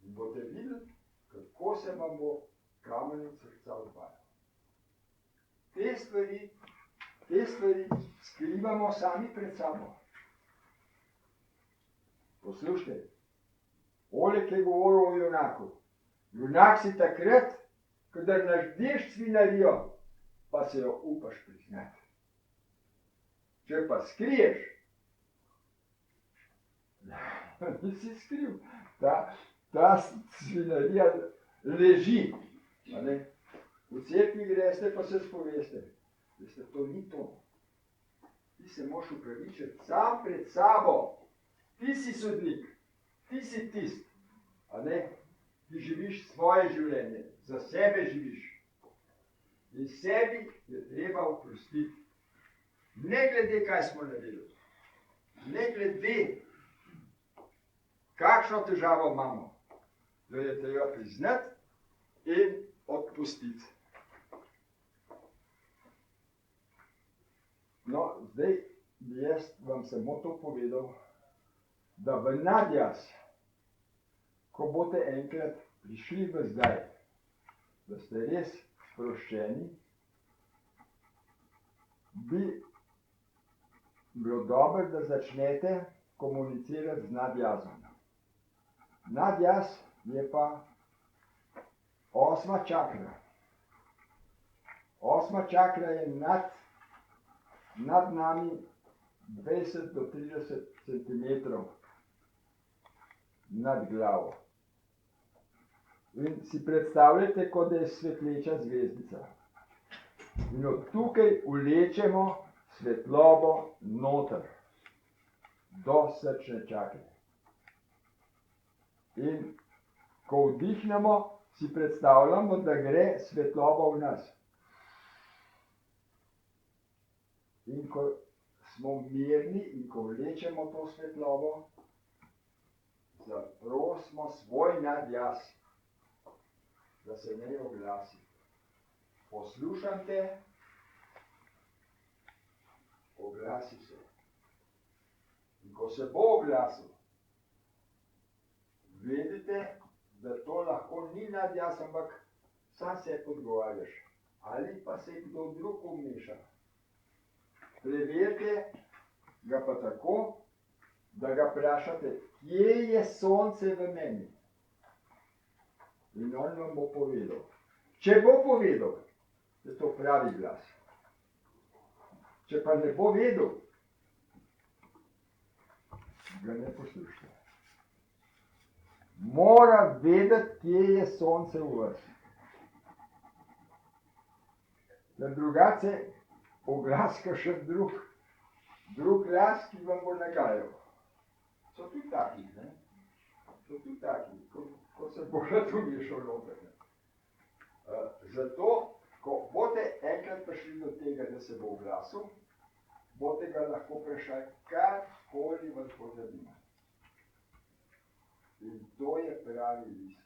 In boste videli, kako se vam bo kamen od srca odvajal. Te stvari skrivamo sami pred sabo. Poslušajte, Oleg je govoril o junaku. Junak si takrat, kadar naždeš svinarijo, pa se jo upaš priznati. Če pa skriješ, nisi skriv. Ta svinarija leži. V cerkvi greste, pa se spoveste. Veste, to ni to. Ti se moraš upravičiti sam pred sabo. Ti si sodnik. Ti si tist. Ti živiš svoje življenje. Za sebe živiš. In sebi je treba oprostiti. Ne glede, kaj smo naredili. Ne glede, kakšno težavo imamo. Jo je treba priznati in odpustiti. No, zdaj bi jaz vam samo to povedal, da v nadjaz, ko boste enkrat prišli v zdaj, da ste res sproščeni, bi bilo dobro, da začnete komunicirati z nadjazom. Nadjaz je pa 8. čakra. 8. čakra je nad nami 20 do 30 centimetrov nad glavo. In si predstavljate, kot da je svetleča zvezdica. In od tukaj vlečemo svetlobo noter, do srčne čakre. In ko vdihnemo, si predstavljamo, da gre svetloba v nas. In ko smo mirni in ko vlečemo to svetlobo, zaprosimo svoj nadjaz, da se ne oglasi. Poslušam te, oglasi se. In ko se bo oglasil, vedite, da to lahko ni nadjaz, ampak sam se odgovarjaš. Ali pa se kdo drug vmeša. Preverite ga pa tako, da ga vprašate, kje je sonce v meni. In on vam bo povedal. Če bo povedal, je to pravi glas. Če pa ne bo vedel, ga ne poslušajte. Mora vedeti, kje je sonce v vas. Da drugače oglas kakšen drug glas, ki vam bo nagajal. So tudi taki, ne? So tudi taki, ko se bo rad umešal noter. Zato, ko boste enkrat prišli do tega, da se bo oglasil, boste ga lahko vprašali, karkoli vas bo zanimalo. In to je pravi lisek.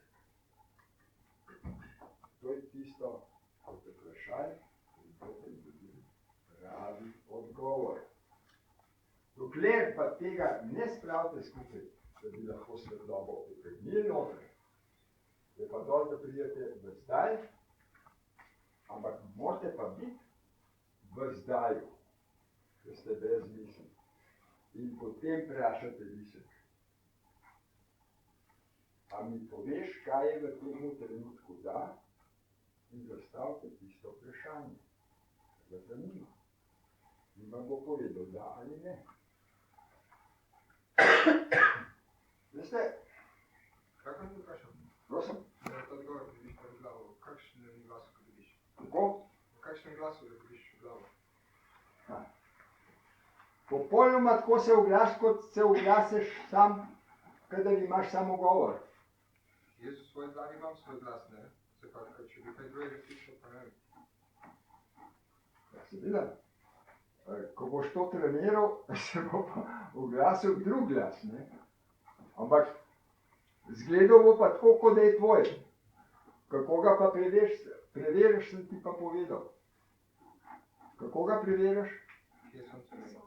To je tisto, ko ste vprašali, in boste dobili pravi odgovor. Dokler pa tega ne spravite skupaj, da bi lahko svetlobo utegnili noter, je pa dosti, da pridete v zdaj, ampak morate pa biti v zdaju, da ste brez misli. In potem vprašate lisek. A mi poveš, kaj je v tem trenutku da, in zastavite tisto vprašanje. Da zanima. In vam bo povedal, da ali ne. Veste? Kako ti vprašam? Prosim? Da je to odgovor, da vidiš pred glavo. V kakšnem glasu govoriš? Kako? V kakšnem glasu govoriš v glavo? Popolnoma tako se oglaš, kot se oglaseš sam, kadar imaš samo govor. Jaz v svoji glavi imam svoj glas, ne? Se pa, če bi kaj drugega slišal, pa ne vem. Ja, seveda. Ko boš to treniral, se bo pa oglasil drug glas, ne? Ampak zgledal bo pa tako, kot da je tvoj. Kako ga pa preveriš, sem ti pa povedal. Kako ga preveriš? Kje sem se vedel?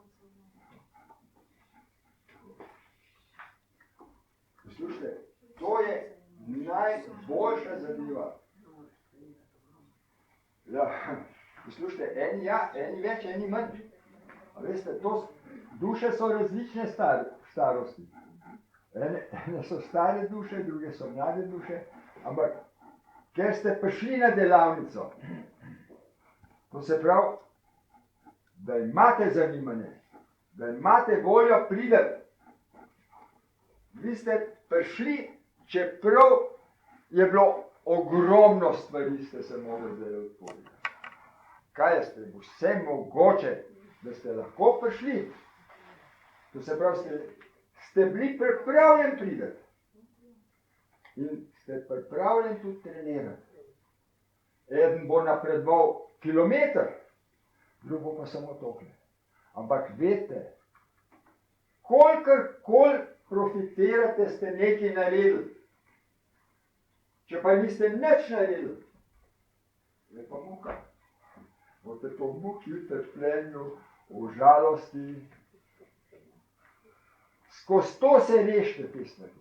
Poslušajte, to je najboljša zadeva. Ja, poslušajte, eni ja, eni več, eni manj. A veste, duše so različne starosti. Ene so stare duše, druge so mlade duše, ampak ker ste prišli na delavnico, to se pravi, da imate zanimanje, da imate voljo priti. Vi ste prišli, čeprav je bilo ogromno stvari, ste se mogli zdaj odpovedati. Kaj ste, vse mogoče, da ste lahko prišli. To se pravi, ste bili pripravljeni priti. In ste pripravljeni tudi trenirati. Eden bo napredoval kilometer, drug bo pa samo tokle. Ampak vedite, kolikor profitirate, ste nekaj naredili. Če pa niste nič naredili, je pa muka. Boste po muki, v trpljenju, v žalosti. Skozi to se rešite te stvari.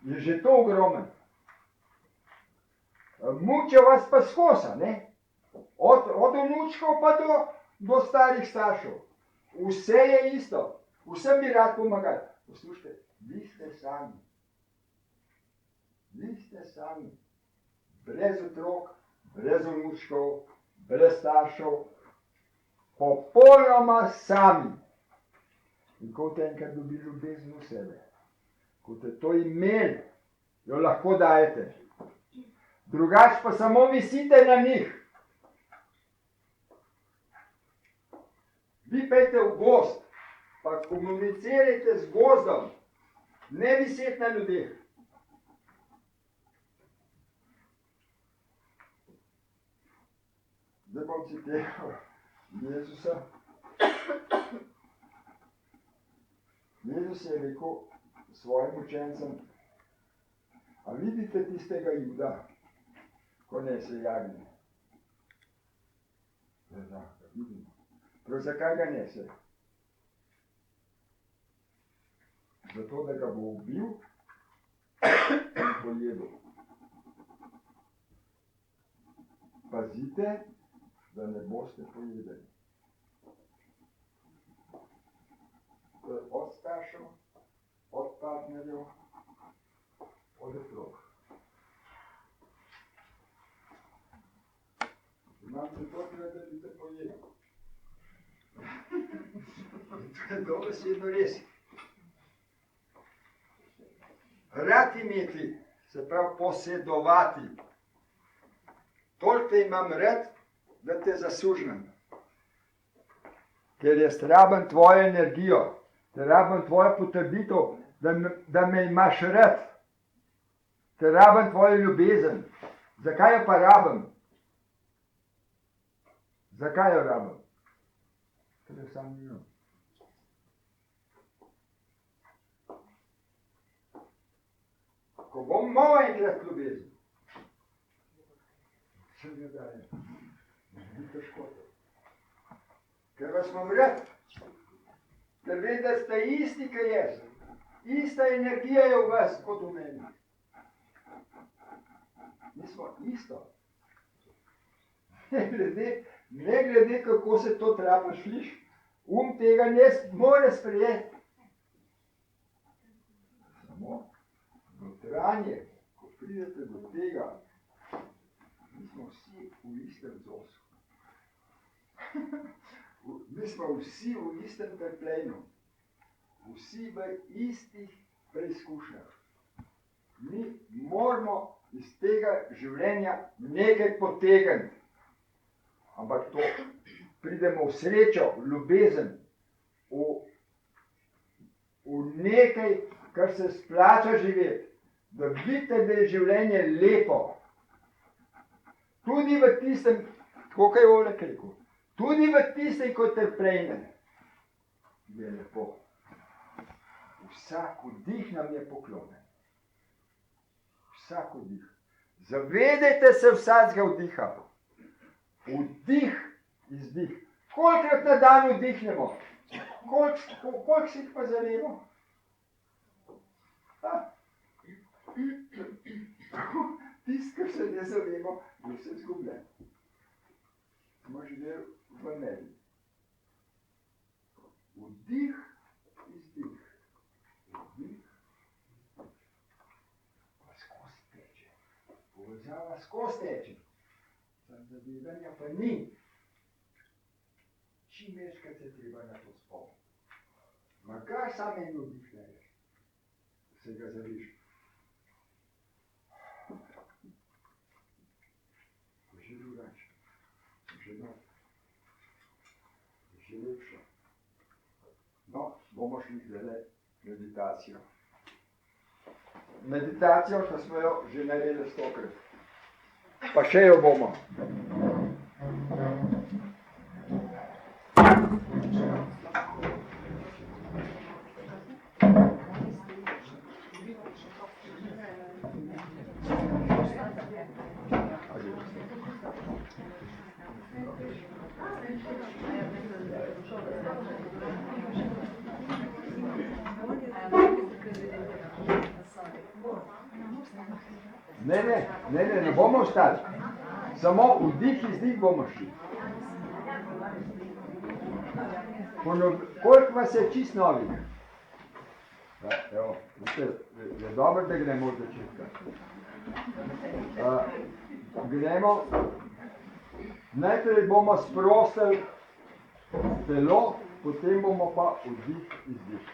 Je že to ogromen. Mučijo vas pa skozi, ne? Od vnučkov pa do starih staršev. Vse je isto. Vsem bi rad pomagati. Poslušajte, vi ste sami. Vi ste sami. Brez otrok, brez vnučkov, brez staršev. Popolnoma sami. In ko te enkrat dobi ljubezen v sebe, ko te to imel, jo lahko dajete. Drugač pa samo visite na njih. Vi pejte v gozd, pa komunicirajte z gozdom, ne viseti na ljudeh. Zdaj bom citiral Jezusa. Jezus je rekel svojim učencem, a vidite tistega Juda, ko nese jagnje? Da, vidimo. Prav zakaj ga nese? Zato, da ga bo ubil in pojedel. Pazite, da ne boste pojedeni. Od staršev, od partnerjev, od otrok. Imam se to, da bi te pojedel. To je dobesedno res. Rad imeti, se pravi posedovati. Toliko te imam rad, da te zasužnem. Ker jaz rabim tvojo energijo, te rabim tvojo potrditev, da me imaš rad. Te rabim tvojo ljubezen. Zakaj jo pa rabim? Zakaj jo rabim? Ker jo sam nimam. Ko bom imel enkrat ljubezen, se mi daje. Ni težko. Ker vas imam rad. Ker vem, da ste isti, kot jaz. Ista energija je v vas, kot v meni. Mi smo isto. Ne glede, kako se to trapa šliš, tega ne more sprejeti. Samo notranje, ko pridete do tega, mi smo vsi v istem zosu. Mi smo vsi v istem trpljenju. Vsi v istih preizkušnjah. Mi moramo iz tega življenja nekaj potegniti. Ampak to pridemo v srečo, v ljubezen, v nekaj, kar se splača živeti. Da vidite, da je življenje lepo. Tudi v tistem, tako kaj je Olek rekel, tudi v tistem, ko trpljenje je lepo. Vsak vdih nam je poklonjen. Vsak vdih. Zavedajte se vsakega vdiha. Vdih, izdih. Kolikrat na dan vdihnemo? Koliko si jih pa zavemo? Tisto, kar se ne zavemo, je vse zgubljen. Smo živeli v meni. Vdih, izdih. Vdih, pa skozi teče. Povezava skozi teče. Zavedanja pa ni. Čim večkrat se treba na to spomniti. Makar sam en vdih ne veš, se ga zaviš. To je že drugače, že novo, že lepše. No, bomo šli zdaj meditacijo. Meditacijo, ko smo jo že naredili 100-krat. Pa še jo bomo. Ne bomo ostali. Samo vdih, izdih bomo šli. Koliko vas je čist novih? Evo, je dobro, da gremo od začetka. Gremo, najprej bomo sprostili telo potem bomo pa vdih, izdih.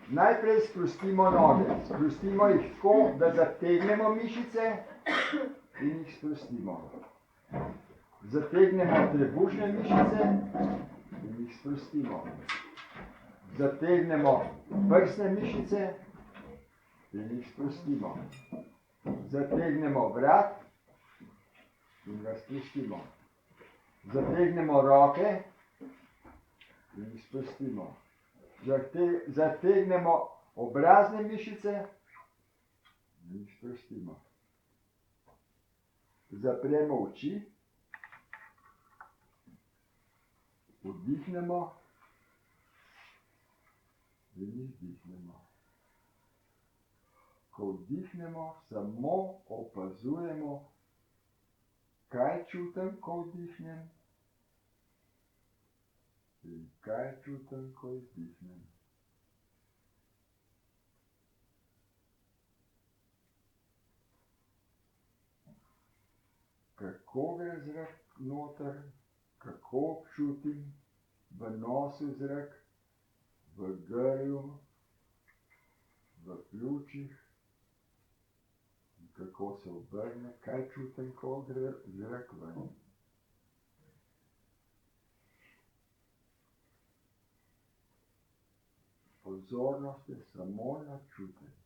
Najprej sprostimo noge. Sprostimo jih tako, da zategnemo mišice in jih sprostimo. Zategnemo trebušne mišice in jih sprostimo. Zategnemo prsne mišice in jih sprostimo. Zategnemo vrat in ga sprostimo. Zategnemo roke in jih sprostimo. Zategnemo obrazne mišice in jih sprostimo. Zapremo oči, vdihnemo in izdihnemo. Ko vdihnemo, samo opazujemo, kaj čutim, ko vdihnem in kaj čutim, ko izdihnem. Kako gre zrak noter, kako občutim v nosu zrak, v grlu, v pljučih, kako se obrne, kaj čutim, ko gre zrak ven. Pozornost je samo na čutenje.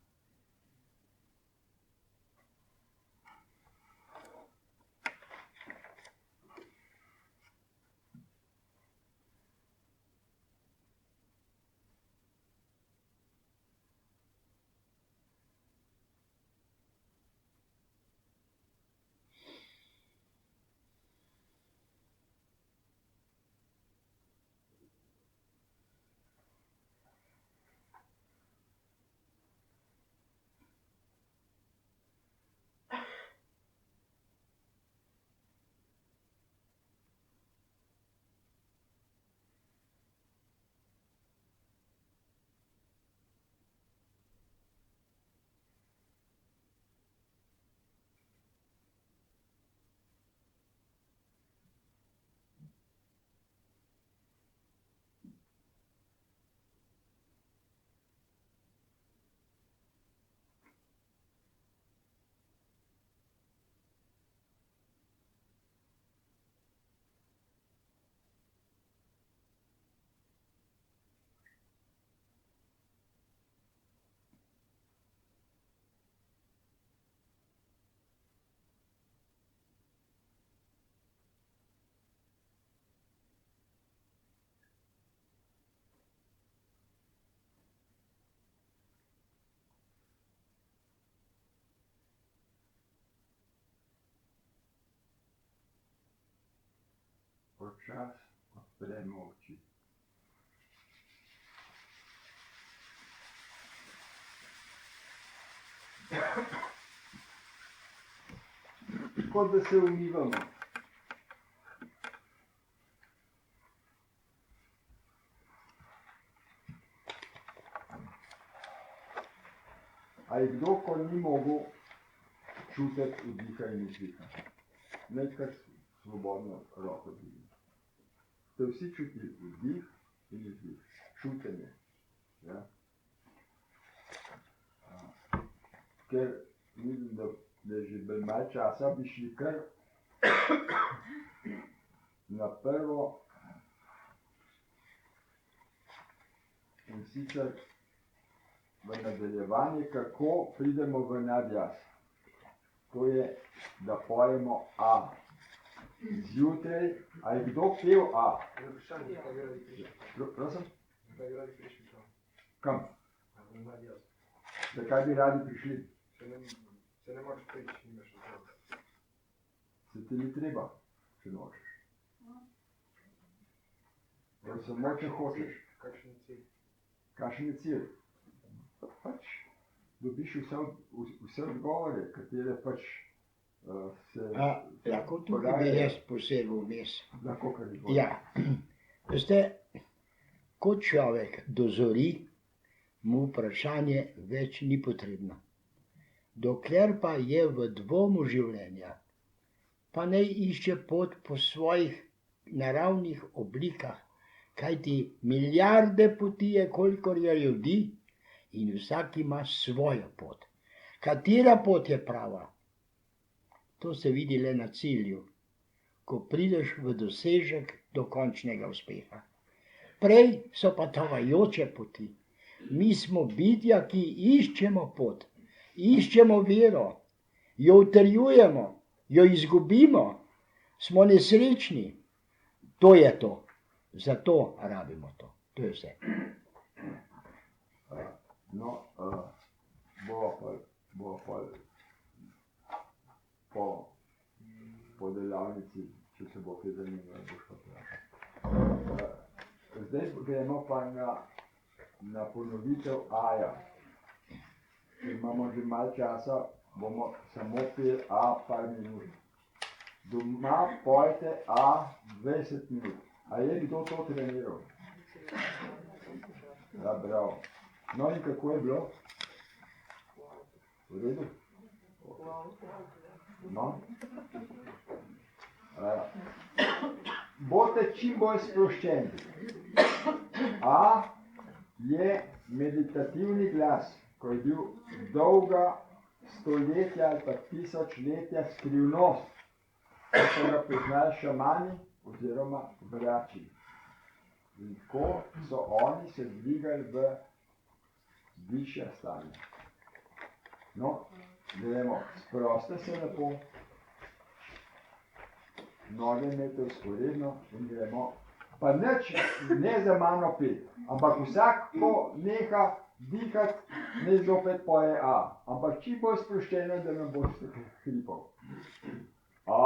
Počas odpremo oči. Kot da se umivamo. A je kdo, ko ni mogel čutiti vdiha in izdiha? Nekaj svobodno roko dvigni. Ste vsi čutili vdih in izdih, čutenje. Ja? Ker vidim, da je že bolj malo časa, bi šli kar na prvo in sicer v nadaljevanje, kako pridemo v nadjaz. To je, da pojemo A. Zjutraj, a je kdo pel A? Prosim? Kam? Zakaj bi radi prišli? Se ne moreš priti, če nimaš otroka. Se ti ni treba, če nočeš. Samo če hočeš. Kakšen je cilj? Kakšen je cilj? Pač dobiš vse odgovore, katere pač se... Lahko tukaj bi jaz posegel vmes. Lahko kar izvolj. Ja, veste, ko človek dozori, mu vprašanje več ni potrebno. Dokler pa je v dvomu življenja, pa naj išče pot po svojih naravnih oblikah, kajti milijarde poti je, kolikor je ljudi, in vsak ima svojo pot. Katera pot je prava? To se vidi le na cilju, ko prideš v dosežek do končnega uspeha. Prej so pa tavajoče poti. Mi smo bitja, ki iščemo pot, iščemo vero, jo utrjujemo, jo izgubimo, smo nesrečni. To je to. Zato rabimo to. To je vse. No, bo pa po delavnici, če se bo kaj zanimalo, boš pa vprašal. Zdaj gremo pa na ponovitev A-ja. Ker imamo že malo časa, bomo samo peli A par minut. Doma pojte A 20 minut. A je kdo to treniral? Ja, bravo. No in kako je bilo? V redu? No? Boste čim bolj sproščeni. A je meditativni glas, ko je bil dolga stoletja ali pa tisočletja skrivnost, ko so ga poznali šamani oziroma vrači. In ko so oni se dvigali v višja stanja. No, gremo, sproste se lepo, noge imejte vzporedno in gremo. Pa nič ne za mano pet, ampak vsak, ko neha dihati, ne zopet poje A. Ampak čim bolj sproščeno, da ne boste hripal. A.